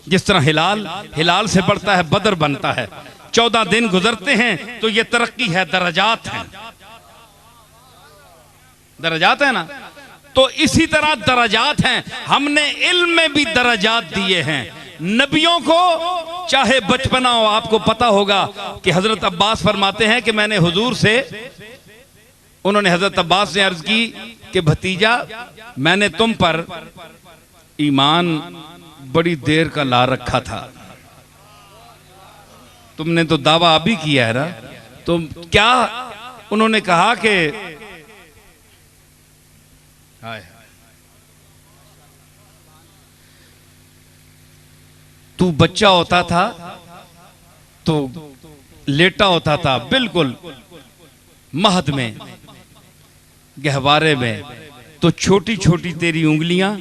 जिस तरह हिलाल से बढ़ता है बदर बनता है, 14 दिन गुजरते हैं तो ये तरक्की है, दरजात हैं, दरजात है ना। तो इसी तरह दरजात हैं। हमने इल्म में भी दरजात दिए हैं नबियों को, चाहे बचपना हो। आपको पता होगा कि हजरत अब्बास फरमाते हैं कि मैंने हुजूर से, उन्होंने हजरत अब्बास ने अर्ज की कि भतीजा मैंने तुम पर ईमान बड़ी देर का ला रखा था, तुमने तो दावा अभी किया है ना, तो क्या? उन्होंने कहा कि तू बच्चा होता था तो लेटा होता था बिल्कुल महद में, गहवारे में, तो छोटी छोटी तेरी उंगलियां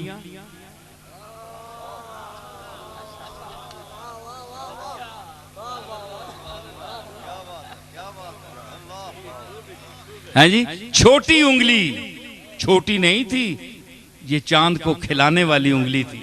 हैं जी, छोटी उंगली, छोटी नहीं थी, ये चांद को खिलाने वाली उंगली थी,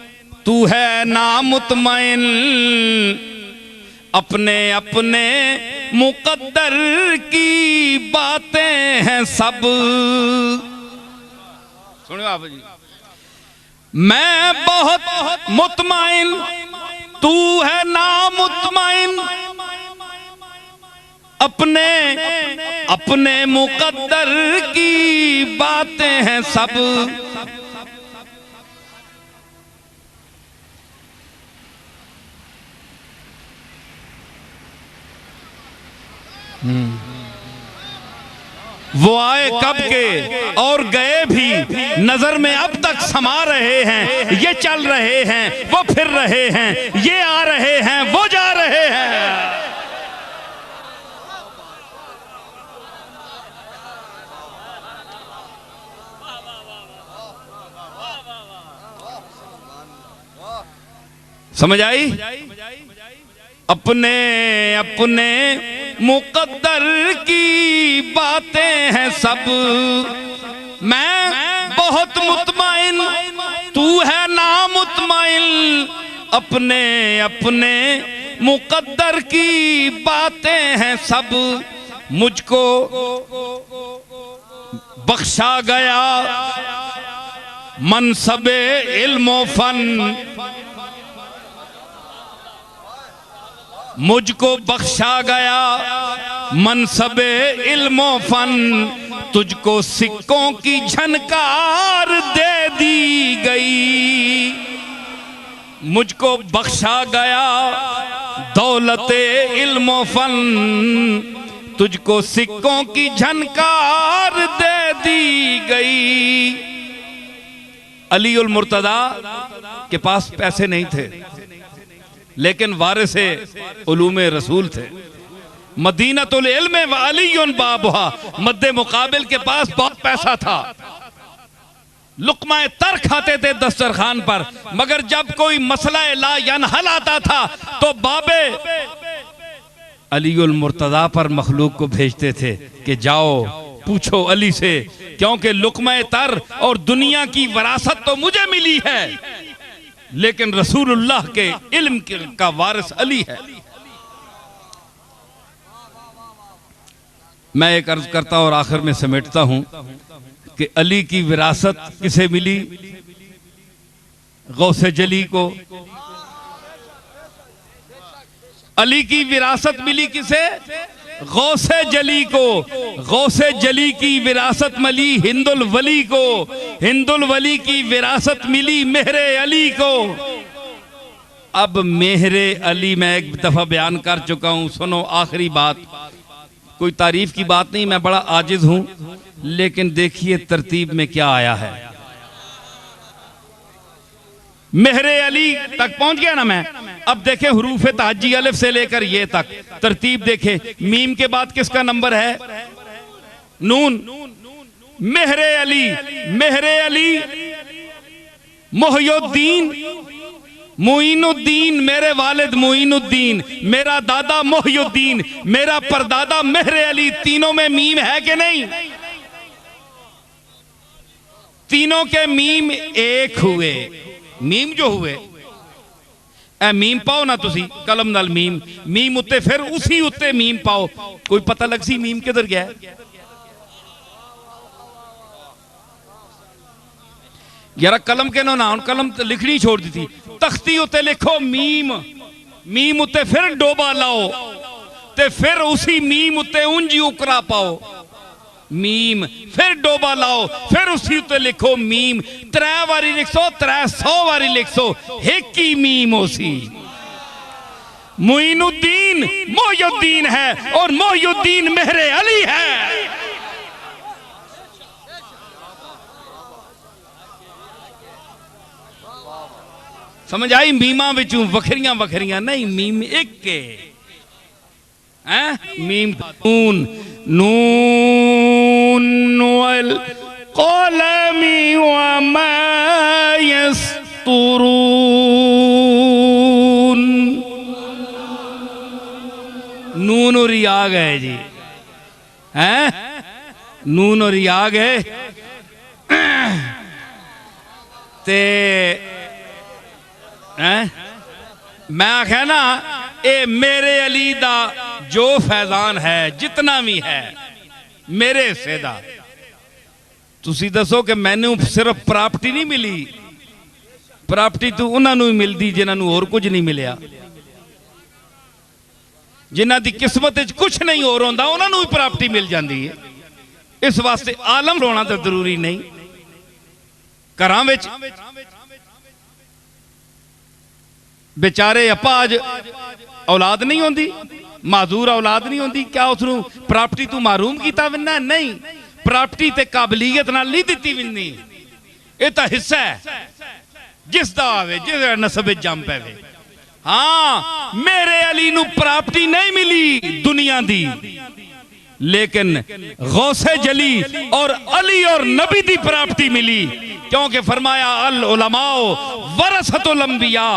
तू है नामुतमइन, अपने अपने मुकद्दर की बातें हैं सब। सुनियो आप जी, मैं बहुत मुतमइन, तू है नामुतमइन, अपने अपने मुकद्दर की बातें हैं सब। वो आए कब के और गए भी, नजर में अब तक समा रहे हैं। ये चल रहे हैं, वो फिर रहे हैं, ये आ रहे हैं, वो जा रहे हैं। समझ आई? अपने अपने मुकद्दर की बातें हैं सब। मैं बहुत मुतमइन, तू है नामुतमइन, अपने अपने मुकद्दर की बातें हैं सब। मुझको बख्शा गया मनसबे इल्म फन, मुझको बख्शा गया मनसबे इल्म फन, तुझको सिक्कों की झनकार दे दी गई। मुझको बख्शा गया दौलते इल्म फन, तुझको सिक्कों की झनकार दे दी गई। अली उल मुर्तदा के पास पैसे नहीं थे, लेकिन वारिसे उलूमे रसूल थे। मदीनतुल इल्म व अलीयुन बाबुहा, मद्दे मुकाबिल के पास बहुत पैसा था। लुक़्मा तर खाते थे दस्तरखान पर, मगर जब कोई मसला ला यनहल आता था तो बाबे अलीउल मुर्तदा पर मखलूक को भेजते थे कि जाओ पूछो अली से, क्योंकि लुक़्मा तर और दुनिया की वरासत तो मुझे मिली है, लेकिन रसूलुल्लाह के इल्म का वारिस अली है। मैं एक अर्ज करता और आखिर में समेटता हूं कि अली की विरासत किसे मिली? गौसे जली को। अली की विरासत मिली किसे? गौसे जली को। गौसे जली की विरासत मिली हिंदुल वली को। हिंदुल वली की विरासत मिली मेहरे अली को। अब मेहरे अली मैं एक दफा बयान कर चुका हूं, सुनो आखिरी बात। कोई तारीफ की बात नहीं, मैं बड़ा आजिज हूं, लेकिन देखिए तरतीब में क्या आया है। मेहरे अली तक पहुंच गया ना मैं। अब देखें हुरूफ तहज्जी अलिफ से लेकर ये तक तरतीब देखें। मीम के बाद किसका नंबर है? नून। मेहरे अली, मेहरे अली, मोहियुद्दीन, मोइनुद्दीन, मेरे वालिद मोइनुद्दीन, मेरा दादा मोहियुद्दीन, मेरा परदादा मेहरे अली। तीनों में मीम है कि नहीं? तीनों के मीम एक हुए। मीम जो हुए ए मीम पाओ ना तुसी कलम नाल मीम, मीम उत्ते फिर उसी उत्ते मीम पाओ, कोई पता लग सी मीम किधर गया। यार कलम के नो ना, कलम तो लिखनी छोड़ दी थी। तख्ती उत्ते लिखो मीम, मीम उत्ते फिर डोबा लाओ, ते फिर उसी मीम उत्ते उंजी उकरा पाओ। मीम फिर डोबा लाओ, फिर उसी उत्ते लिखो मीम। 3 बारी लिखो, 300 बारी लिखो, एक ही मीम उसी। मोइनुद्दीन मोहियुद्दीन है और मोहियुद्दीन मेहरे अली है। समझ आई? मीमा विचों वखरियां वखरियां नहीं, मीम एक के हैं। मीम नून, नून वल क़लमी वमा यस्तुरून। नून और या गए जी, हैं? नून और या गए ते हैं मैं आख्या ना ये मेरे अली दा जो फैजान है जितना भी है मेरे हिस्से दा तुसी दसो कि मैनू सिर्फ प्राप्ति नहीं मिली प्राप्ति तो उन्होंने ही मिलती जिन्होंने होर कुछ नहीं मिलया जिन्हों की किस्मत कुछ नहीं होर होंदा उन्होंने भी प्राप्ति मिल जाती है इस वास्ते आलम होना तो जरूरी नहीं घरां विच बेचारे अपाज औलाद नहीं होंदी माजूर औलाद नहीं होंदी क्या उसनू प्राप्ति तू मारूम किया विन्ना नहीं प्राप्ति ते काबलियत नाल नहीं दिती विन्नी ये तो हिस्सा है जिसदा आवे जिस नसब जम पैवे हाँ मेरे अली नू प्राप्ति नहीं मिली दुनिया दी लेकिन गौसे जली और अली और नबी दी प्राप्ति मिली क्योंकि फरमाया अल उलमाओ वरसतुल अंबिया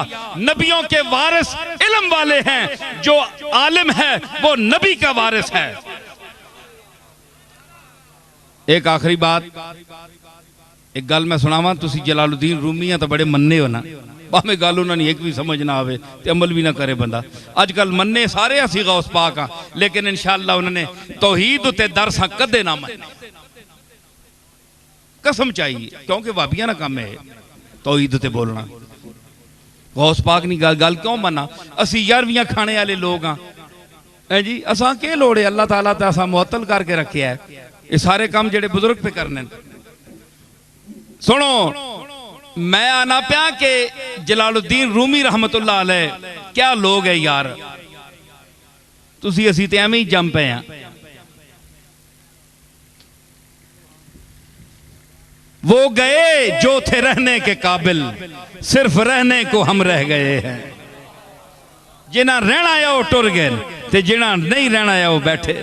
नबियों के वारिस इल्म वाले हैं जो आलिम है वो नबी का वारिस है। एक आखिरी बात एक गल मैं सुनावा तुसी जलालुद्दीन रूमी तो बड़े मन्ने हो ना भावें गल उन्होंने एक भी समझ ना आवे ते अमल भी ना करे बंदा अजकल मन्ने सारे असी गौस पाक हाँ लेकिन इंशाअल्लाह उन्होंने तौहीद उत्ते दरस कदे ना मन्ने कसम चाहिए क्योंकि भाबियां ना काम है तौहीद उत्ते बोलना गौस पाक नहीं गल क्यों मना असी 11वीं खाने वाले लोग हाँ जी असा के लोड़ है अल्लाह ताला तो असा मुअत्तल करके रखे है ये सारे काम जेडे बुजुर्ग पे करने सुनो मैं आना प्या के जलालुद्दीन रूमी रहमतुल्लाह अलैह क्या लोग है यार तुसी असी ते एवें ही जम पे हैं वो गए जो थे रहने के काबिल सिर्फ रहने को हम रह गए हैं जिन्हें रहना आया वो टुर गए ते जिन्हें नहीं रहना आया वो बैठे।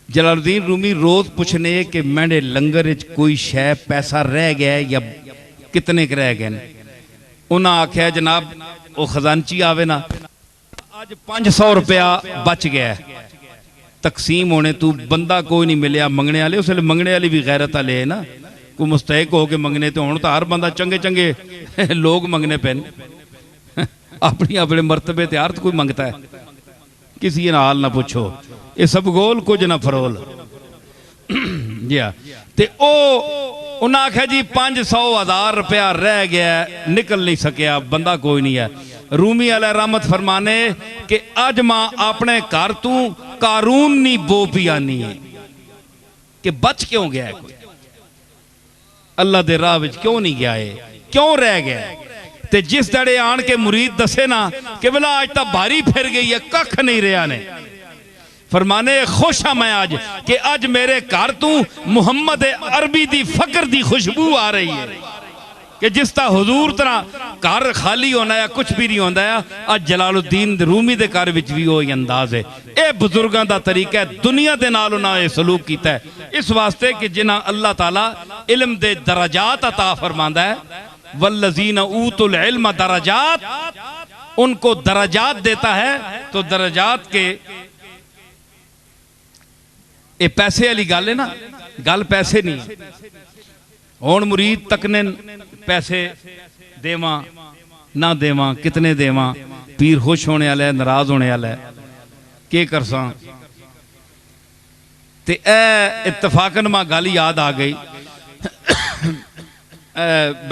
जलालुद्दीन रूमी रोज पूछने कि मेरे लंगर कोई शै पैसा रह गया है या कितने के रह गए उन्हें आख्या जनाब वो खजानची आवे ना अज 500 रुपया बच गया तकसीम होने तू बंदा कोई नहीं मिलया मंगने वाले उसले मंगने वाली भी गैरत वाले है ना कोई मुस्तैक हो के मंगने तो हूँ तो हर बंदा चंगे चंगे लोग मंगने पे अपनी अपने मरतबे ते हर कोई मंगता है किसी नाल ना पूछो ये सब गोल कुछ ना फरोल जी हाँ ते उन्हें आख्या जी 500,000 रुपया रह गया निकल नहीं सकिया बंदा कोई नहीं है। रूमी अलैह रहमत फरमाने कि अज मां अपने घर तू कारून नहीं बो पियानी है कि बच क्यों गया है कोई अल्लाह दे राह विच क्यों नहीं गया है क्यों रह गया ते जिस दड़े आन के मुरीद दसे ना कि बोला आज तक भारी फिर गई है कख नहीं रहा ने फरमाने खुश हाँ मैं आज कि आज मेरे घर तू मुहम्मद अरबी दी फकर दी खुशबू आ रही है कि जिस तरह हुजूर तरह घर खाली होना है कुछ भी नहीं होता है आज जलालुद्दीन रूमी दे घर विच भी वही अंदाज है। यह बुजुर्गों का तरीका है दुनिया के नाल उन्होंने सलूक किया है इस वास्ते कि जिन्हें अल्लाह ताला इल्म दे दराजात अता फरमांदा है वल्लज़ीन ऊतुल इल्म दराजात उनको दराजात देता है तो दराजात के ये पैसे वाली गल है ना गल पैसे नहीं हुण मुरीद तकने पैसे देवा ना देवा कितने देवा पीर खुश होने वाला है नाराज होने वाला है के करसा ते इत्तफाकन मां गल याद आ गई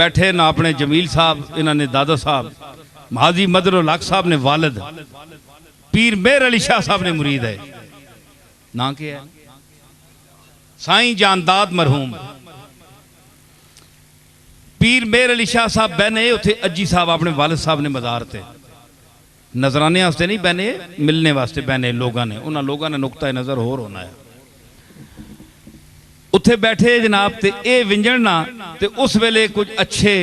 बैठे ना अपने जमील साहब इन्होंने दादा साहब हाजी मदरुल हक साहब ने वालिद पीर मेहर अली शाह साहब ने मुरीद है ना क्या है साईं जानदाद मरहूम पीर मेहर अली शाह साहब बहने उथे अज्जी साहब अपने वालिद साहब ने मज़ार थे नजराने वास्ते नहीं बहने मिलने वास्ते बहने लोगों ने उन्होंने लोगों ने नुकता नज़र होर होना है उत्थे बैठे जनाब ते ए विंजणना ते उस वेले कुछ अच्छे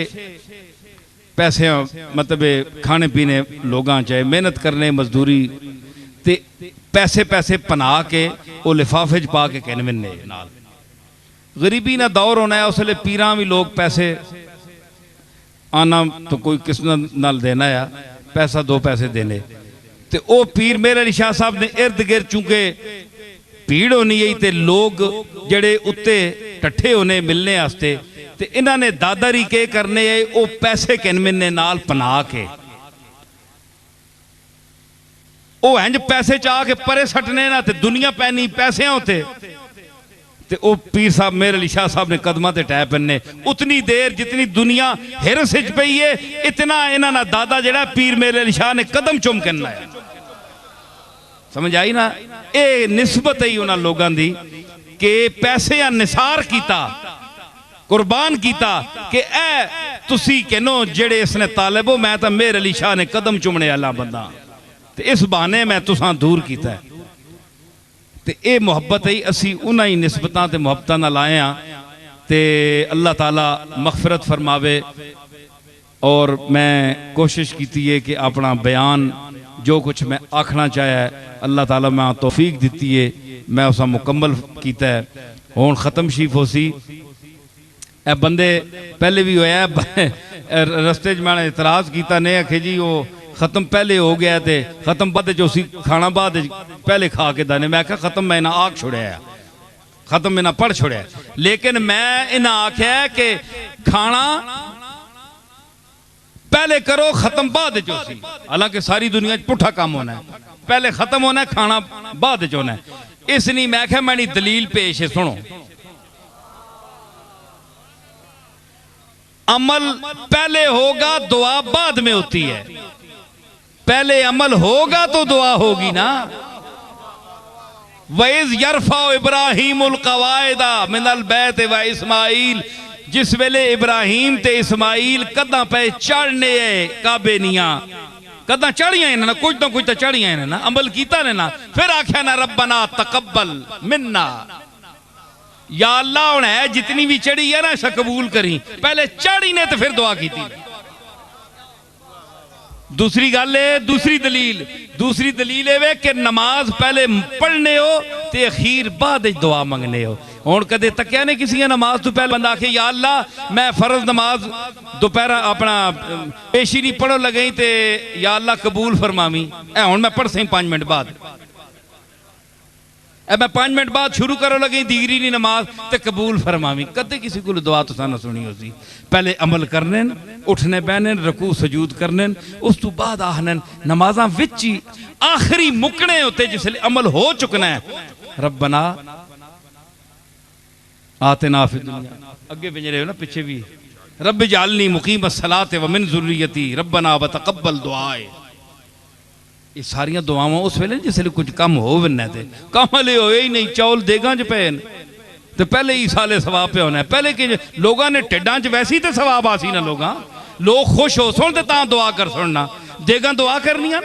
पैसे मतलब खाने पीने लोगों चाहे मेहनत करने मजदूरी ते पैसे पैसे पना के वो लिफाफे च पा के कहने नाल गरीबी ना दौर होना है उसले पीरा भी लोग पैसे आना तो कोई किस नाल देना है पैसा दो पैसे देने ते ओ पीर मेहर अली शाह साहब ने इर्द गिर्द चूंकि भीड़ होनी है ते लोग जड़े उत्ते टट्ठे होने मिलने वास्ते ते इन्हां ने दादारी के करने है वो पैसे किनमिने नाल पना के वो इंज पैसे चाह के परे सटने ना ते दुनिया पैनी पैसे होते ते ओ पीर साहब मेरे अली शाह साहब ने कदमां ते टै पैने उतनी देर जितनी दुनिया हिरस विच पई है इतना इन्हां दा दादा जेड़ा पीर मेरे अली शाह ने कदम चुम करना है। समझ आई ना? ये निस्बत है उन्हां लोगां दी कि पैसे निसार किया कुर्बान किया कि ए तुसी कहनो जेड़े इसने तालिब हो मैं तो मेरे अली शाह ने कदम चुमने वाला बंदा ते इस बहाने मैं तुसां दूर किया है। ते ये मुहब्बत है असी उन्हां ही निस्बतां ते मुहब्बतां नाल आए हां ते अल्लाह ताला मगफिरत फरमावे। और मैं कोशिश की है कि अपना बयान जो कुछ मैं आखना चाहे अल्लाह ताला मैं तौफीक दी है मैं उस मुकम्मल किया है। हुण खत्म शीफ हो सी ए बंदे पहले भी होया रस्ते मैंने इतराज किया ने आखे जी वो खत्म पहले हो गया थे खत्म बाद उसी खाना बाद पहले खा के दाने मैं आख्या खत्म मैं इन्हें आख छोड़िया खत्म इन्हें पढ़ छोड़िया लेकिन मैं इन्हें आख्या कि खाना पहले करो खत्म बाद चौसी। हालांकि सारी दुनिया पुठा काम होना है पहले खत्म होना है खाना बाद च होना है। इस नहीं मैं क्या मैंने दलील पेश है सुनो। अमल पहले होगा दुआ बाद में होती है। पहले अमल होगा तो दुआ होगी ना। वैज़ यरफा इब्राहीमुल कवायदा मिनल बैत व इस्माइल जिस वेले इब्राहिम ते इस्माइल कदा पे चढ़ने काबे निया कदा चढ़िया ना कुछ तो चढ़िया ना अमल किया ने ना फिर आख्या ना रब्बना तकब्बल मिन्ना या अल्लाह हुण है जितनी भी चढ़ी है ना इसे कबूल करी पहले चढ़ी ने तो फिर दुआ की। दूसरी गल है दूसरी दलील है कि नमाज पहले पढ़ने हो ते अखीर बाद दुआ मंगने हो। हुण कदे तक्या ने किसी नमाज तो पहले बंदा आखे या अल्लाह मैं फर्ज नमाज दोपहर अपना पेशी नहीं पढ़ो लगे ते या अल्लाह कबूल फरमावी ए हुण मैं पढ़ सही 5 मिनट बाद ए मैं 5 मिनट बाद शुरू करो लगे दीगरी नहीं नमाज ते कबूल फरमावी। कदे किसी को दुआ तो ना सुनी हो सी। पहले अमल करने उठने बहने रकू सजूद करने उस तो बाद आहने नमाजा विच ही आखिरी मुकने होते जिसले अमल हो चुकना है रब्बना आतिना फिद दुनिया अगे भेज रहे हो ना पीछे भी रब जालनी मुकीम सलाते व मिन ज़ुर्रियती रब्बना व तकब्बल दुआए। ये सारिया दुआवां उस वेले जिसले कुछ कम हो बनना थे कम हले होए ही नहीं चौल देगा च पे तो पहले ही साले सवाब पे होना है। पहले कि लोगों ने टिड्डा च वैसी तो सवाब आसी ना लोग खुश हो सुन तो दुआ कर सुनना देगा दुआ करनिया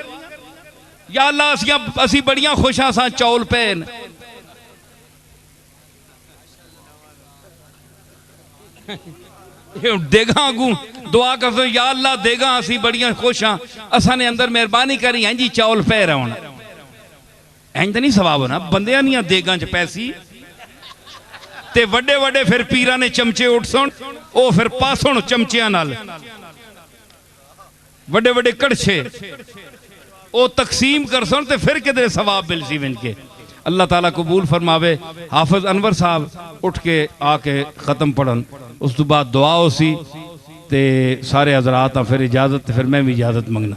या अल्लाह असी बड़िया खुश हाँ सा चौल पे देगा अगू दुआ कर दो या अल्लाह देगा असी बड़िया खुश हाँ असा ने अंदर मेहरबानी करी इंज चौल पे रहा इंज तो नहीं सवाब होना बंदियां नहीं देगा च पैसी ते वड्डे वड्डे फिर पीरा ने चमचे उठ सुन ओ फिर पासुन चमचियां नाल वड्डे वड्डे कड़छे ओ तकसीम कर सुन ते फिर किधरे सवाब मिल सी विंज के। अल्लाह ताला कबूल फरमावे। हाफिज अनवर साहब उठ के आके खत्म पढ़न उस तो बाद दुआ हो सी ते सारे हजरात फिर इजाजत फिर मैं भी इजाजत मंगना।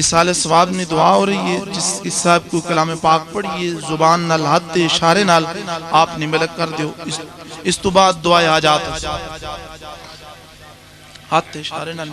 इस साल सवाब ने दुआ हो रही है जिस साहब को कलाम पाक पढ़िए जुबान नाल हाथ दे इशारे नाल आपने मलक कर दियो इस तो बाद दुआ हाजात हाथ दे इशारे नाल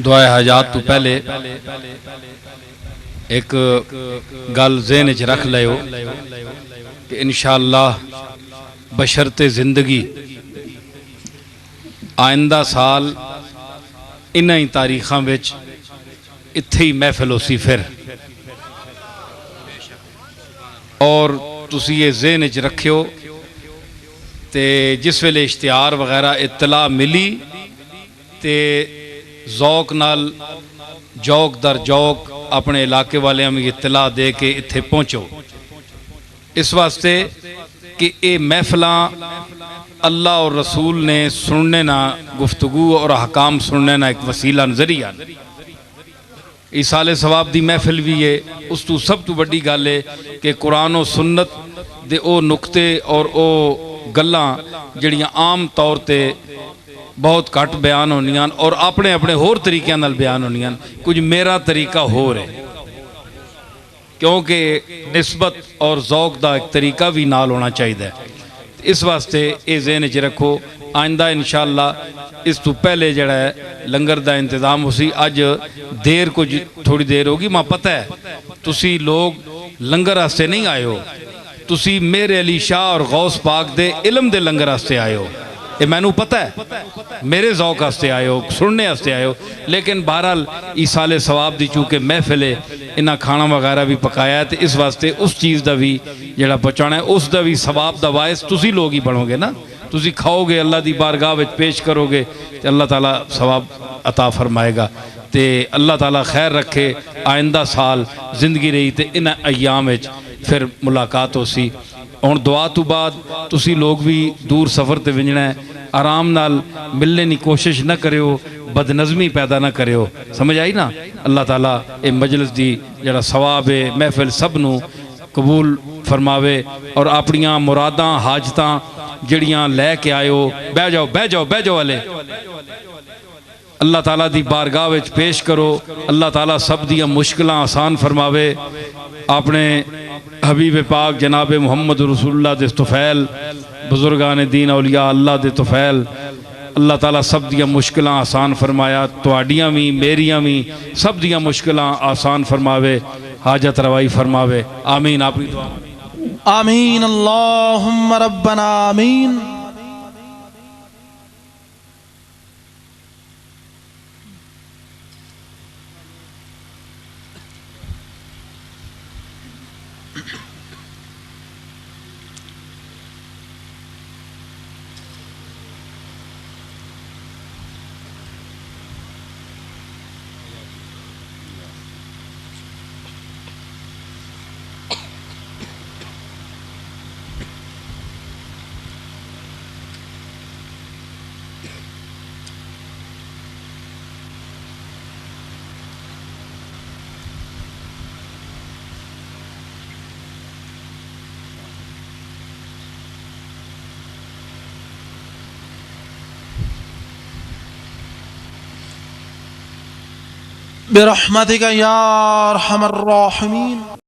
दुआ हाजात तो पहले एक गल ज़हन च रख लियो कि इंशाअल्लाह बशरते जिंदगी आइंदा साल इन्हां ही तारीखां विच इत्थे ही महफिल होसी फिर और तुसी ये ज़हन च रखियो ते जिस वेले इश्तिहार वगैरह इत्तला मिली ते जौक नाल जौक दर जौक अपने इलाके वाले में इत्तला दे के इत्थे पहुँचो इस वास्ते कि ये महफिलां अल्लाह और रसूल ने सुनने ना गुफ्तगू और हकाम सुनने ना एक वसीला नजरिया इस साले सवाब दी महफिल भी है उस तो सब तो बड़ी गल है कि कुरान और सुन्नत दे ओ नुकते और ओ गल्लां जड़ियां आम तौर ते बहुत घट बयान होनियां और अपने अपने होर तरीक़े नाल बयान होनियां कुछ मेरा तरीका होर है क्योंकि निस्बत और ज़ौक दा एक तरीका भी नाल होना चाहिए इस वास्ते ये ज़हन च रखो आइंदा इंशाअल्लाह इस तो पहले जड़ा है लंगर दा इंतज़ाम उसी अज देर कुछ थोड़ी देर होगी मां पता है तुसी लोग लंगर वास्ते नहीं आए हो तुसी मेरे अली शाह और गौस पाक दे इलम दे लंगर वास्ते आए हो ये मैनू पता है मेरे ज़ौक वास्ते आए हो सुनने वास्ते आए हो लेकिन बहरहाल इस साले सवाब दी चूँकि महफिल है इन्हें खाना वगैरह भी पकाया है तो इस वास्ते उस चीज़ का भी जड़ा पहुँचाना है उस दा भी सवाब दा वायस तुसी लोग ही बनोगे ना तुसी खाओगे अल्लाह दी बारगाह विच पेश करोगे तो अल्लाह ताला सवाब अता फरमाएगा तो अल्लाह ताला खैर रखे आइंदा साल जिंदगी रही तो इन्हें अयाम विच फिर मुलाकात हो सी हुण दुआ तो बाद तुसी लोग भी दूर सफ़र ते विंजना है आराम नाल मिलने की कोशिश न करियो बदनज़मी पैदा न करियो समझ आई ना अल्लाह ताला ये मजलिस दी जड़ा सवाब है महफिल सब नू कबूल फरमावे और अपनियां मुरादां हाजतां जड़ियां लैके आयो बह जाओ वाले अल्लाह ताला दी बारगाह विच पेश करो अल्लाह ताला सब दियां मुश्किलां आसान फरमावे अपने हबीब पाक जनाब मुहम्मद रसूलुल्लाह दे तुफैल बुजुर्गान दीन औलिया अल्लाह दे तुफैल अल्लाह ताला सब दियां मुश्किलां आसान फरमाया तुहाडियां भी मेरियां भी सब दियां मुश्किलां आसान फरमावे हाजत रवाई फरमावे आमीन अपनी दुआ आमीन अल्लाहुम्मा रब्बना आमीन बिरहमतिका या अरहमर राहिमीन।